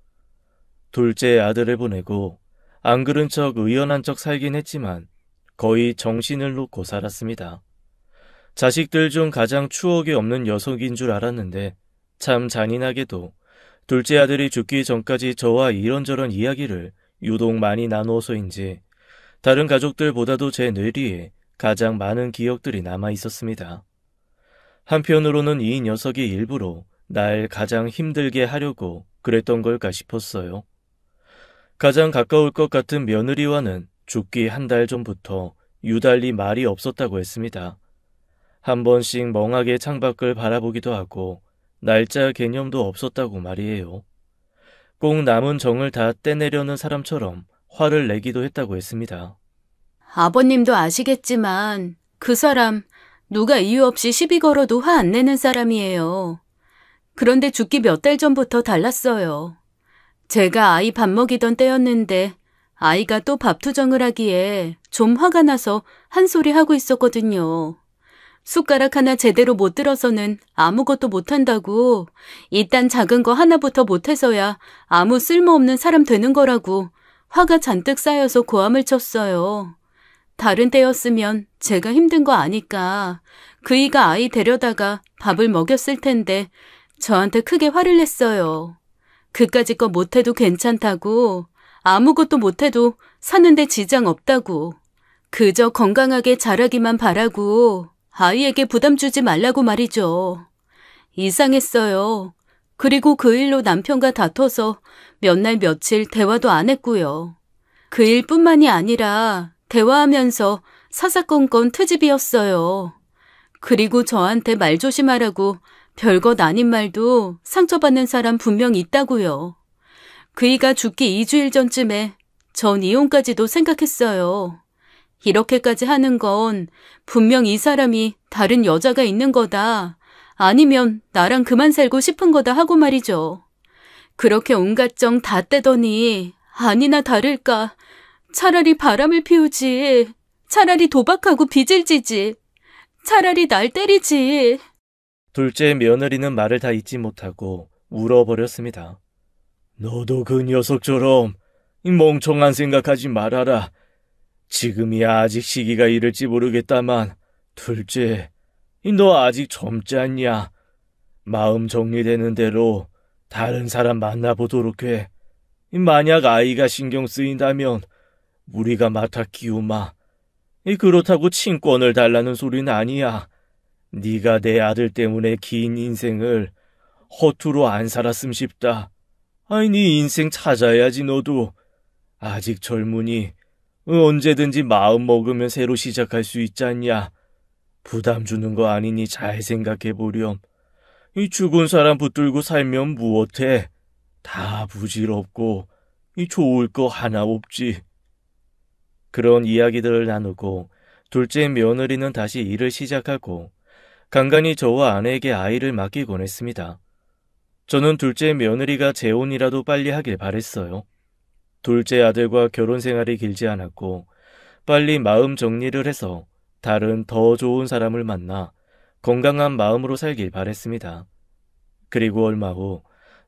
둘째 아들을 보내고 안 그른 척 의연한 척 살긴 했지만 거의 정신을 놓고 살았습니다. 자식들 중 가장 추억이 없는 녀석인 줄 알았는데 참 잔인하게도 둘째 아들이 죽기 전까지 저와 이런저런 이야기를 유독 많이 나누어서인지 다른 가족들보다도 제 뇌리에 가장 많은 기억들이 남아 있었습니다. 한편으로는 이 녀석이 일부러 날 가장 힘들게 하려고 그랬던 걸까 싶었어요. 가장 가까울 것 같은 며느리와는 죽기 한 달 전부터 유달리 말이 없었다고 했습니다. 한 번씩 멍하게 창밖을 바라보기도 하고 날짜 개념도 없었다고 말이에요. 꼭 남은 정을 다 떼내려는 사람처럼 화를 내기도 했다고 했습니다. 아버님도 아시겠지만 그 사람 누가 이유 없이 시비 걸어도 화 안 내는 사람이에요. 그런데 죽기 몇 달 전부터 달랐어요. 제가 아이 밥 먹이던 때였는데 아이가 또 밥 투정을 하기에 좀 화가 나서 한 소리 하고 있었거든요. 숟가락 하나 제대로 못 들어서는 아무것도 못한다고, 이딴 작은 거 하나부터 못해서야 아무 쓸모없는 사람 되는 거라고 화가 잔뜩 쌓여서 고함을 쳤어요. 다른 때였으면 제가 힘든 거 아니까 그이가 아이 데려다가 밥을 먹였을 텐데 저한테 크게 화를 냈어요. 그까짓 거 못해도 괜찮다고, 아무것도 못해도 사는데 지장 없다고, 그저 건강하게 자라기만 바라고 아이에게 부담 주지 말라고 말이죠. 이상했어요. 그리고 그 일로 남편과 다퉈서 몇 날 며칠 대화도 안 했고요. 그 일뿐만이 아니라 대화하면서 사사건건 트집이었어요. 그리고 저한테 말 조심하라고 별것 아닌 말도 상처받는 사람 분명 있다고요. 그이가 죽기 2주일 전쯤에 전 이혼까지도 생각했어요. 이렇게까지 하는 건 분명 이 사람이 다른 여자가 있는 거다, 아니면 나랑 그만 살고 싶은 거다 하고 말이죠. 그렇게 온갖 정 다 떼더니 아니나 다를까 차라리 바람을 피우지, 차라리 도박하고 빚을 지지, 차라리 날 때리지. 둘째 며느리는 말을 다 잊지 못하고 울어버렸습니다. 너도 그 녀석처럼 멍청한 생각하지 말아라. 지금이야 아직 시기가 이를지 모르겠다만 둘째, 너 아직 젊지 않냐? 마음 정리되는 대로 다른 사람 만나보도록 해. 만약 아이가 신경 쓰인다면 우리가 맡아 키우마. 그렇다고 친권을 달라는 소리는 아니야. 네가 내 아들 때문에 긴 인생을 허투루 안 살았음 싶다. 아니, 네 인생 찾아야지. 너도 아직 젊으니 언제든지 마음 먹으면 새로 시작할 수 있지 않냐. 부담 주는 거 아니니 잘 생각해보렴. 이 죽은 사람 붙들고 살면 무엇해? 다 부질없고 좋을 거 하나 없지. 그런 이야기들을 나누고 둘째 며느리는 다시 일을 시작하고 간간히 저와 아내에게 아이를 맡기곤 했습니다. 저는 둘째 며느리가 재혼이라도 빨리 하길 바랬어요. 둘째 아들과 결혼 생활이 길지 않았고 빨리 마음 정리를 해서 다른 더 좋은 사람을 만나 건강한 마음으로 살길 바랬습니다. 그리고 얼마 후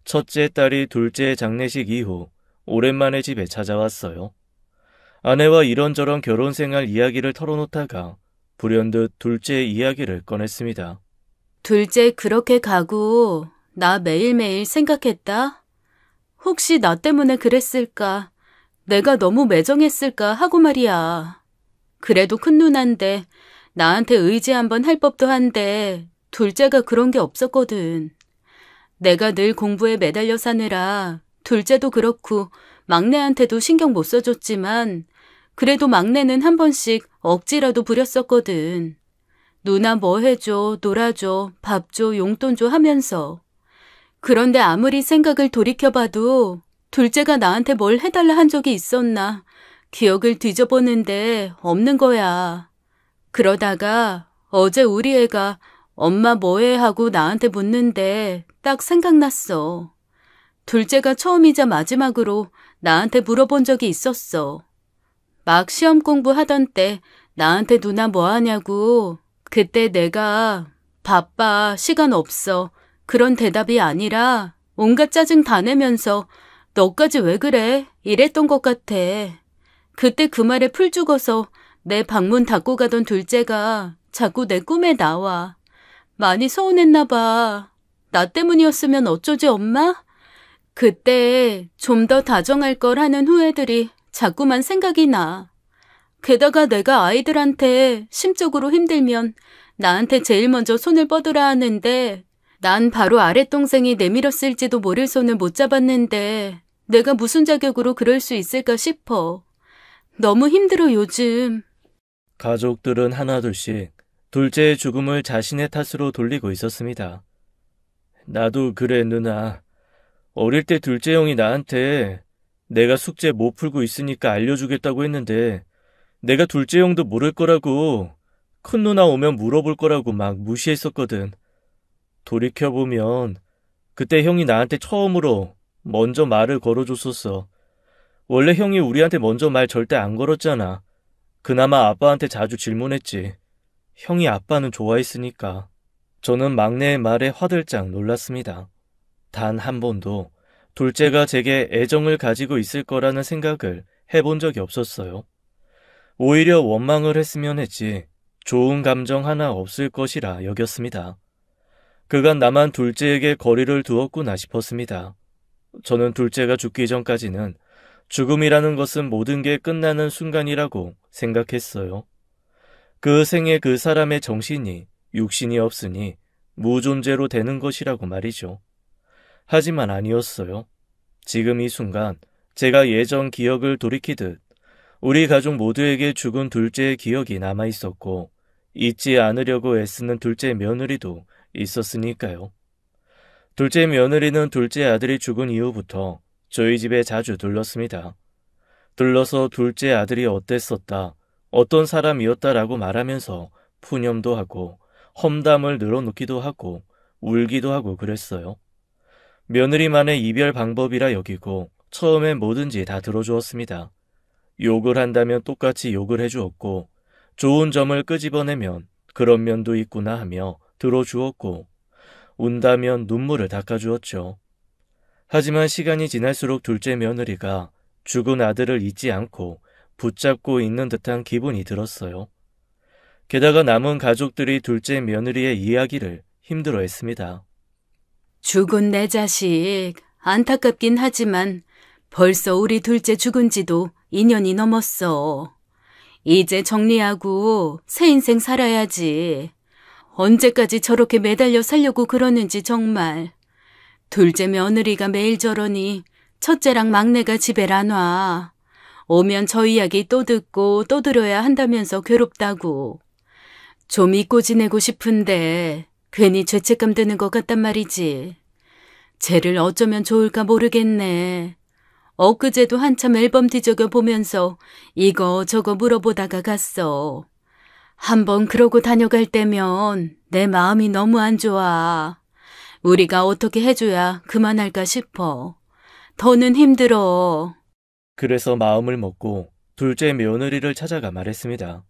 첫째 딸이 둘째 장례식 이후 오랜만에 집에 찾아왔어요. 아내와 이런저런 결혼 생활 이야기를 털어놓다가 불현듯 둘째 이야기를 꺼냈습니다. 둘째 그렇게 가고 나 매일매일 생각했다. 혹시 나 때문에 그랬을까? 내가 너무 매정했을까 하고 말이야. 그래도 큰 누나인데 나한테 의지 한번 할 법도 한데 둘째가 그런 게 없었거든. 내가 늘 공부에 매달려 사느라 둘째도 그렇고 막내한테도 신경 못 써줬지만 그래도 막내는 한 번씩 억지라도 부렸었거든. 누나 뭐 해줘, 놀아줘, 밥 줘, 용돈 줘 하면서. 그런데 아무리 생각을 돌이켜봐도 둘째가 나한테 뭘 해달라 한 적이 있었나 기억을 뒤져보는데 없는 거야. 그러다가 어제 우리 애가 엄마 뭐해 하고 나한테 묻는데 딱 생각났어. 둘째가 처음이자 마지막으로 나한테 물어본 적이 있었어. 막 시험 공부하던 때 나한테 누나 뭐 하냐고. 그때 내가 바빠, 시간 없어. 그런 대답이 아니라 온갖 짜증 다 내면서 너까지 왜 그래? 이랬던 것 같아. 그때 그 말에 풀 죽어서 내 방문 닫고 가던 둘째가 자꾸 내 꿈에 나와. 많이 서운했나 봐. 나 때문이었으면 어쩌지 엄마? 그때 좀 더 다정할 걸 하는 후회들이 자꾸만 생각이 나. 게다가 내가 아이들한테 심적으로 힘들면 나한테 제일 먼저 손을 뻗으라 하는데 난 바로 아랫동생이 내밀었을지도 모를 손을 못 잡았는데 내가 무슨 자격으로 그럴 수 있을까 싶어. 너무 힘들어 요즘. 가족들은 하나둘씩 둘째의 죽음을 자신의 탓으로 돌리고 있었습니다. 나도 그래, 누나. 어릴 때 둘째 형이 나한테 내가 숙제 못 풀고 있으니까 알려주겠다고 했는데 내가 둘째 형도 모를 거라고, 큰 누나 오면 물어볼 거라고 막 무시했었거든. 돌이켜보면 그때 형이 나한테 처음으로 먼저 말을 걸어줬었어. 원래 형이 우리한테 먼저 말 절대 안 걸었잖아. 그나마 아빠한테 자주 질문했지. 형이 아빠는 좋아했으니까. 저는 막내의 말에 화들짝 놀랐습니다. 단 한 번도 둘째가 제게 애정을 가지고 있을 거라는 생각을 해본 적이 없었어요. 오히려 원망을 했으면 했지 좋은 감정 하나 없을 것이라 여겼습니다. 그간 나만 둘째에게 거리를 두었구나 싶었습니다. 저는 둘째가 죽기 전까지는 죽음이라는 것은 모든 게 끝나는 순간이라고 생각했어요. 그 생에 그 사람의 정신이 육신이 없으니 무존재로 되는 것이라고 말이죠. 하지만 아니었어요. 지금 이 순간 제가 예전 기억을 돌이키듯 우리 가족 모두에게 죽은 둘째의 기억이 남아있었고 잊지 않으려고 애쓰는 둘째 며느리도 있었으니까요. 둘째 며느리는 둘째 아들이 죽은 이후부터 저희 집에 자주 들렀습니다. 들러서 둘째 아들이 어땠었다, 어떤 사람이었다라고 말하면서 푸념도 하고 험담을 늘어놓기도 하고 울기도 하고 그랬어요. 며느리만의 이별 방법이라 여기고 처음엔 뭐든지 다 들어주었습니다. 욕을 한다면 똑같이 욕을 해주었고 좋은 점을 끄집어내면 그런 면도 있구나 하며 들어주었고 운다면 눈물을 닦아주었죠. 하지만 시간이 지날수록 둘째 며느리가 죽은 아들을 잊지 않고 붙잡고 있는 듯한 기분이 들었어요. 게다가 남은 가족들이 둘째 며느리의 이야기를 힘들어했습니다. 죽은 내 자식, 안타깝긴 하지만 벌써 우리 둘째 죽은 지도 2년이 넘었어. 이제 정리하고 새 인생 살아야지. 언제까지 저렇게 매달려 살려고 그러는지 정말. 둘째 며느리가 매일 저러니 첫째랑 막내가 집에 안 와. 오면 저 이야기 또 듣고 또 들어야 한다면서 괴롭다고. 좀 잊고 지내고 싶은데 괜히 죄책감 드는 것 같단 말이지. 쟤를 어쩌면 좋을까 모르겠네. 엊그제도 한참 앨범 뒤적여 보면서 이거저거 물어보다가 갔어. 한번 그러고 다녀갈 때면 내 마음이 너무 안 좋아. 우리가 어떻게 해줘야 그만할까 싶어. 더는 힘들어. 그래서 마음을 먹고 둘째 며느리를 찾아가 말했습니다.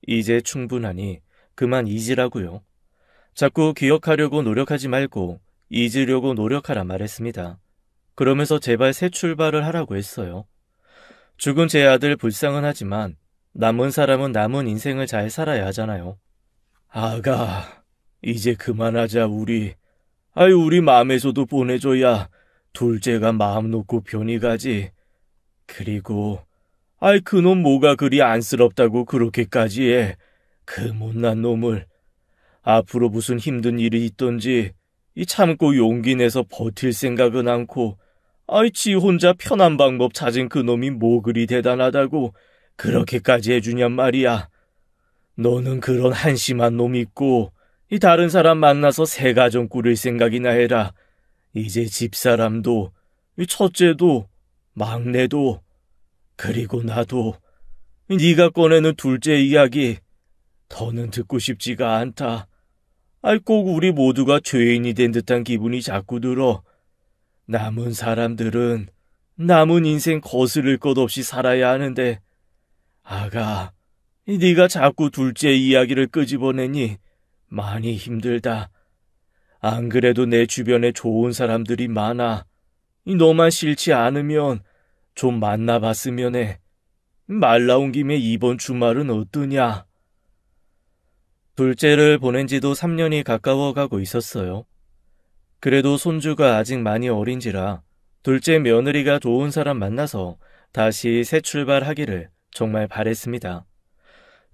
이제 충분하니 그만 잊으라고요. 자꾸 기억하려고 노력하지 말고 잊으려고 노력하라 말했습니다. 그러면서 제발 새 출발을 하라고 했어요. 죽은 제 아들 불쌍은 하지만 남은 사람은 남은 인생을 잘 살아야 하잖아요. 아가, 이제 그만하자 우리. 우리 마음에서도 보내줘야 둘째가 마음 놓고 편히 가지. 그리고 그놈 뭐가 그리 안쓰럽다고 그렇게까지 해. 그 못난 놈을. 앞으로 무슨 힘든 일이 있던지 참고 용기 내서 버틸 생각은 않고 지 혼자 편한 방법 찾은 그 놈이 뭐 그리 대단하다고 그렇게까지 해주냔 말이야. 너는 그런 한심한 놈 있고 다른 사람 만나서 새 가정 꾸릴 생각이나 해라. 이제 집사람도 첫째도 막내도 그리고 나도 네가 꺼내는 둘째 이야기 더는 듣고 싶지가 않다. 꼭 우리 모두가 죄인이 된 듯한 기분이 자꾸 들어. 남은 사람들은 남은 인생 거스를 것 없이 살아야 하는데 아가, 네가 자꾸 둘째 이야기를 끄집어내니 많이 힘들다. 안 그래도 내 주변에 좋은 사람들이 많아. 너만 싫지 않으면 좀 만나봤으면 해. 말 나온 김에 이번 주말은 어떠냐? 둘째를 보낸 지도 3년이 가까워 가고 있었어요. 그래도 손주가 아직 많이 어린지라 둘째 며느리가 좋은 사람 만나서 다시 새 출발하기를 정말 바랬습니다.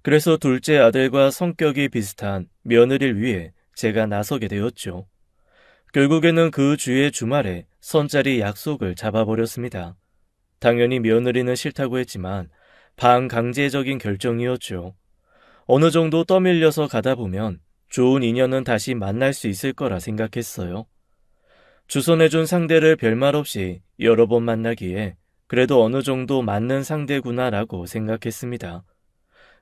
그래서 둘째 아들과 성격이 비슷한 며느리를 위해 제가 나서게 되었죠. 결국에는 그 주의 주말에 선짜리 약속을 잡아버렸습니다. 당연히 며느리는 싫다고 했지만 반강제적인 결정이었죠. 어느 정도 떠밀려서 가다 보면 좋은 인연은 다시 만날 수 있을 거라 생각했어요. 주선해준 상대를 별말 없이 여러 번 만나기에 그래도 어느 정도 맞는 상대구나라고 생각했습니다.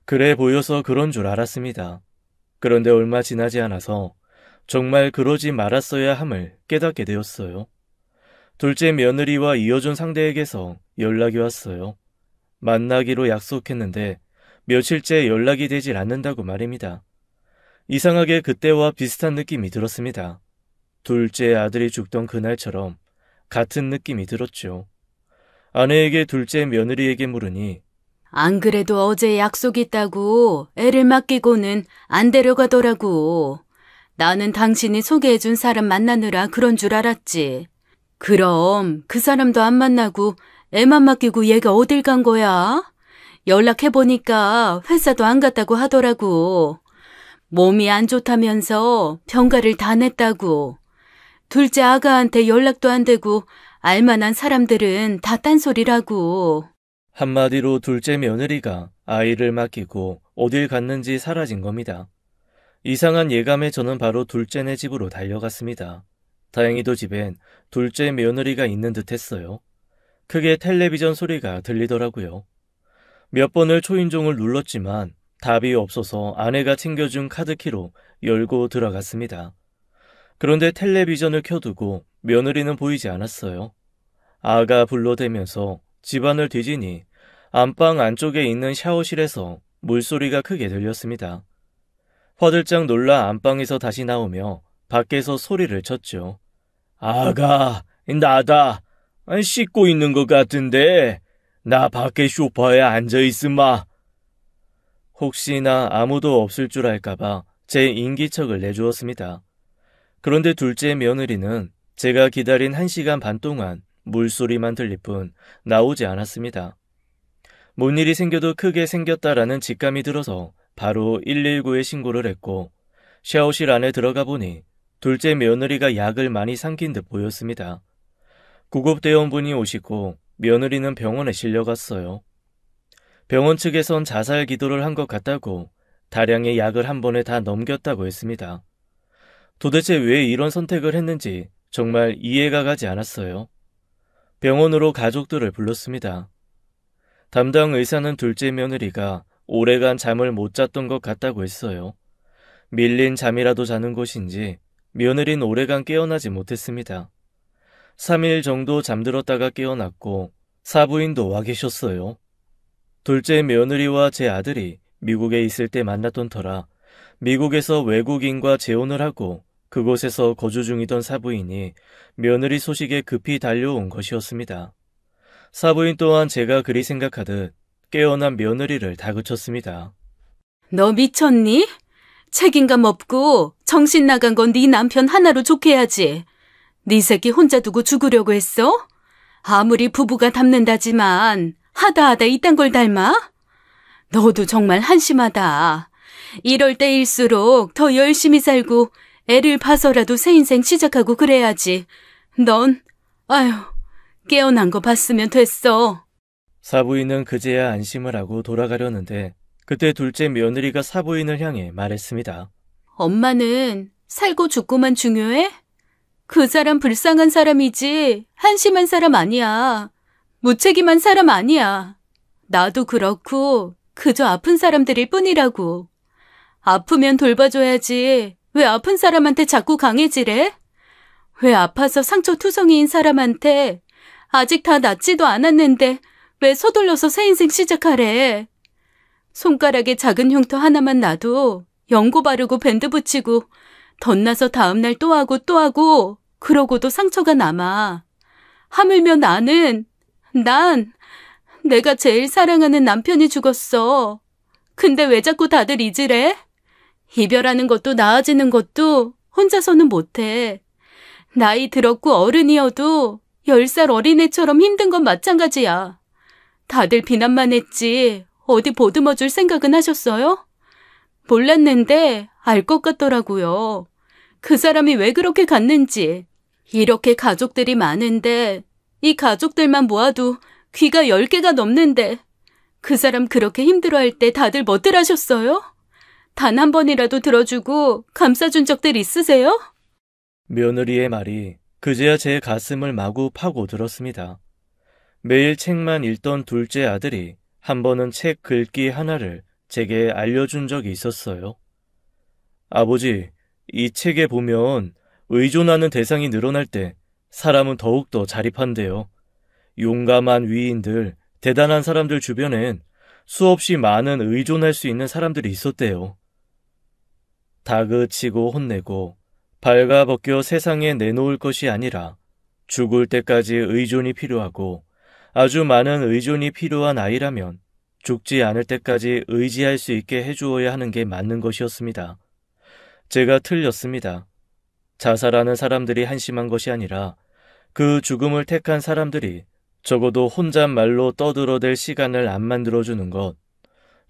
그래 보여서 그런 줄 알았습니다. 그런데 얼마 지나지 않아서 정말 그러지 말았어야 함을 깨닫게 되었어요. 둘째 며느리와 이어준 상대에게서 연락이 왔어요. 만나기로 약속했는데 며칠째 연락이 되질 않는다고 말입니다. 이상하게 그때와 비슷한 느낌이 들었습니다. 둘째 아들이 죽던 그날처럼 같은 느낌이 들었죠. 아내에게 둘째 며느리에게 물으니 안 그래도 어제 약속 있다고 애를 맡기고는 안 데려가더라고. 나는 당신이 소개해준 사람 만나느라 그런 줄 알았지. 그럼 그 사람도 안 만나고 애만 맡기고 얘가 어딜 간 거야? 연락해보니까 회사도 안 갔다고 하더라고. 몸이 안 좋다면서 병가를 다 냈다고. 둘째 아가한테 연락도 안 되고 알만한 사람들은 다 딴소리라고. 한마디로 둘째 며느리가 아이를 맡기고 어딜 갔는지 사라진 겁니다. 이상한 예감에 저는 바로 둘째네 집으로 달려갔습니다. 다행히도 집엔 둘째 며느리가 있는 듯 했어요. 크게 텔레비전 소리가 들리더라고요. 몇 번을 초인종을 눌렀지만 답이 없어서 아내가 챙겨준 카드키로 열고 들어갔습니다. 그런데 텔레비전을 켜두고 며느리는 보이지 않았어요. 아가 불러대면서 집안을 뒤지니 안방 안쪽에 있는 샤워실에서 물소리가 크게 들렸습니다. 화들짝 놀라 안방에서 다시 나오며 밖에서 소리를 쳤죠. 아가, 나다. 씻고 있는 것 같은데 나 밖에 소파에 앉아있으마. 혹시나 아무도 없을 줄 알까봐 제 인기척을 내주었습니다. 그런데 둘째 며느리는 제가 기다린 1시간 반 동안 물소리만 들릴 뿐 나오지 않았습니다. 뭔 일이 생겨도 크게 생겼다라는 직감이 들어서 바로 119에 신고를 했고 샤워실 안에 들어가 보니 둘째 며느리가 약을 많이 삼킨 듯 보였습니다. 구급대원분이 오시고 며느리는 병원에 실려갔어요. 병원 측에선 자살 기도를 한 것 같다고 다량의 약을 한 번에 다 넘겼다고 했습니다. 도대체 왜 이런 선택을 했는지 정말 이해가 가지 않았어요. 병원으로 가족들을 불렀습니다. 담당 의사는 둘째 며느리가 오래간 잠을 못 잤던 것 같다고 했어요. 밀린 잠이라도 자는 것인지 며느리는 오래간 깨어나지 못했습니다. 3일 정도 잠들었다가 깨어났고 사부인도 와 계셨어요. 둘째 며느리와 제 아들이 미국에 있을 때 만났던 터라 미국에서 외국인과 재혼을 하고 그곳에서 거주 중이던 사부인이 며느리 소식에 급히 달려온 것이었습니다. 사부인 또한 제가 그리 생각하듯 깨어난 며느리를 다그쳤습니다. 너 미쳤니? 책임감 없고 정신 나간 건 네 남편 하나로 좋게해야지. 네 새끼 혼자 두고 죽으려고 했어? 아무리 부부가 닮는다지만 하다 이딴 걸 닮아? 너도 정말 한심하다. 이럴 때일수록 더 열심히 살고 애를 봐서라도 새 인생 시작하고 그래야지. 넌 아휴 깨어난 거 봤으면 됐어. 사부인은 그제야 안심을 하고 돌아가려는데 그때 둘째 며느리가 사부인을 향해 말했습니다. 엄마는 살고 죽고만 중요해? 그 사람 불쌍한 사람이지 한심한 사람 아니야. 무책임한 사람 아니야. 나도 그렇고 그저 아픈 사람들일 뿐이라고. 아프면 돌봐줘야지. 왜 아픈 사람한테 자꾸 강해지래? 왜 아파서 상처투성이인 사람한테 아직 다 낫지도 않았는데 왜 서둘러서 새 인생 시작하래? 손가락에 작은 흉터 하나만 나도 연고 바르고 밴드 붙이고 덧나서 다음날 또 하고 또 하고 그러고도 상처가 남아. 하물며 난 내가 제일 사랑하는 남편이 죽었어. 근데 왜 자꾸 다들 잊으래? 이별하는 것도 나아지는 것도 혼자서는 못해. 나이 들었고 어른이어도 10살 어린애처럼 힘든 건 마찬가지야. 다들 비난만 했지 어디 보듬어 줄 생각은 하셨어요? 몰랐는데 알 것 같더라고요. 그 사람이 왜 그렇게 갔는지. 이렇게 가족들이 많은데 이 가족들만 모아도 귀가 10개가 넘는데 그 사람 그렇게 힘들어할 때 다들 뭐들 하셨어요? 단 한 번이라도 들어주고 감싸준 적들 있으세요? 며느리의 말이 그제야 제 가슴을 마구 파고들었습니다. 매일 책만 읽던 둘째 아들이 한 번은 책 글귀 하나를 제게 알려준 적이 있었어요. 아버지, 이 책에 보면 의존하는 대상이 늘어날 때 사람은 더욱더 자립한대요. 용감한 위인들, 대단한 사람들 주변엔 수없이 많은 의존할 수 있는 사람들이 있었대요. 다그치고 혼내고 발가벗겨 세상에 내놓을 것이 아니라 죽을 때까지 의존이 필요하고 아주 많은 의존이 필요한 아이라면 죽지 않을 때까지 의지할 수 있게 해주어야 하는 게 맞는 것이었습니다. 제가 틀렸습니다. 자살하는 사람들이 한심한 것이 아니라 그 죽음을 택한 사람들이 적어도 혼잣말로 떠들어댈 시간을 안 만들어주는 것,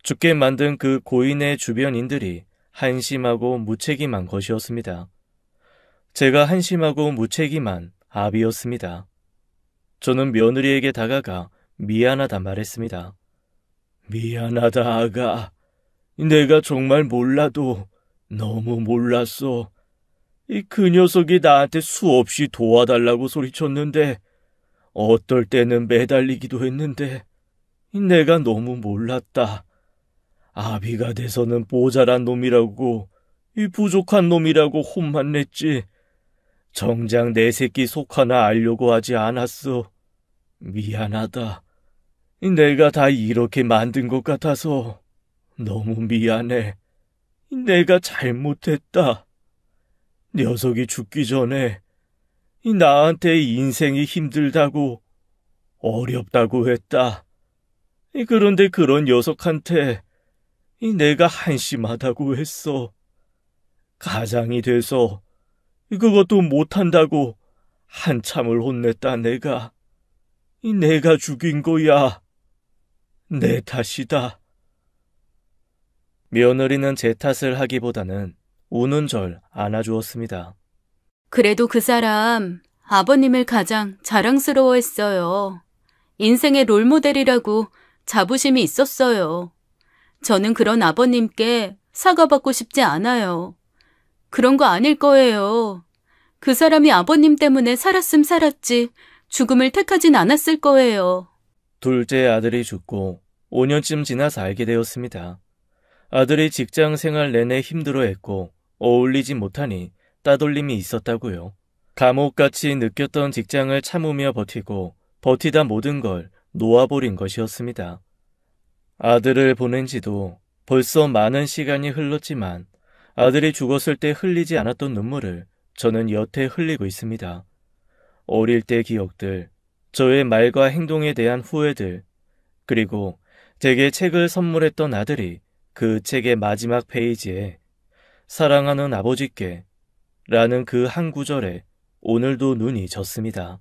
죽게 만든 그 고인의 주변인들이 한심하고 무책임한 것이었습니다. 제가 한심하고 무책임한 아비였습니다. 저는 며느리에게 다가가 미안하다 말했습니다. 미안하다, 아가. 내가 정말 몰라도 너무 몰랐어. 그 녀석이 나한테 수없이 도와달라고 소리쳤는데 어떨 때는 매달리기도 했는데 내가 너무 몰랐다. 아비가 돼서는 모자란 놈이라고, 부족한 놈이라고 혼만 냈지. 정작 내 새끼 속 하나 알려고 하지 않았어. 미안하다. 내가 다 이렇게 만든 것 같아서 너무 미안해. 내가 잘못했다. 녀석이 죽기 전에 나한테 인생이 힘들다고, 어렵다고 했다. 그런데 그런 녀석한테 내가 한심하다고 했어. 가장이 돼서 그것도 못한다고 한참을 혼냈다. 내가 죽인 거야. 내 탓이다. 며느리는 제 탓을 하기보다는 우는 절 안아주었습니다. 그래도 그 사람 아버님을 가장 자랑스러워했어요. 인생의 롤모델이라고 자부심이 있었어요. 저는 그런 아버님께 사과받고 싶지 않아요. 그런 거 아닐 거예요. 그 사람이 아버님 때문에 살았음 살았지 죽음을 택하진 않았을 거예요. 둘째 아들이 죽고 5년쯤 지나서 알게 되었습니다. 아들이 직장 생활 내내 힘들어했고 어울리지 못하니 따돌림이 있었다고요. 감옥같이 느꼈던 직장을 참으며 버티다 모든 걸 놓아버린 것이었습니다. 아들을 보낸 지도 벌써 많은 시간이 흘렀지만 아들이 죽었을 때 흘리지 않았던 눈물을 저는 여태 흘리고 있습니다. 어릴 때 기억들, 저의 말과 행동에 대한 후회들, 그리고 제게 책을 선물했던 아들이 그 책의 마지막 페이지에 사랑하는 아버지께 라는 그 한 구절에 오늘도 눈이 졌습니다.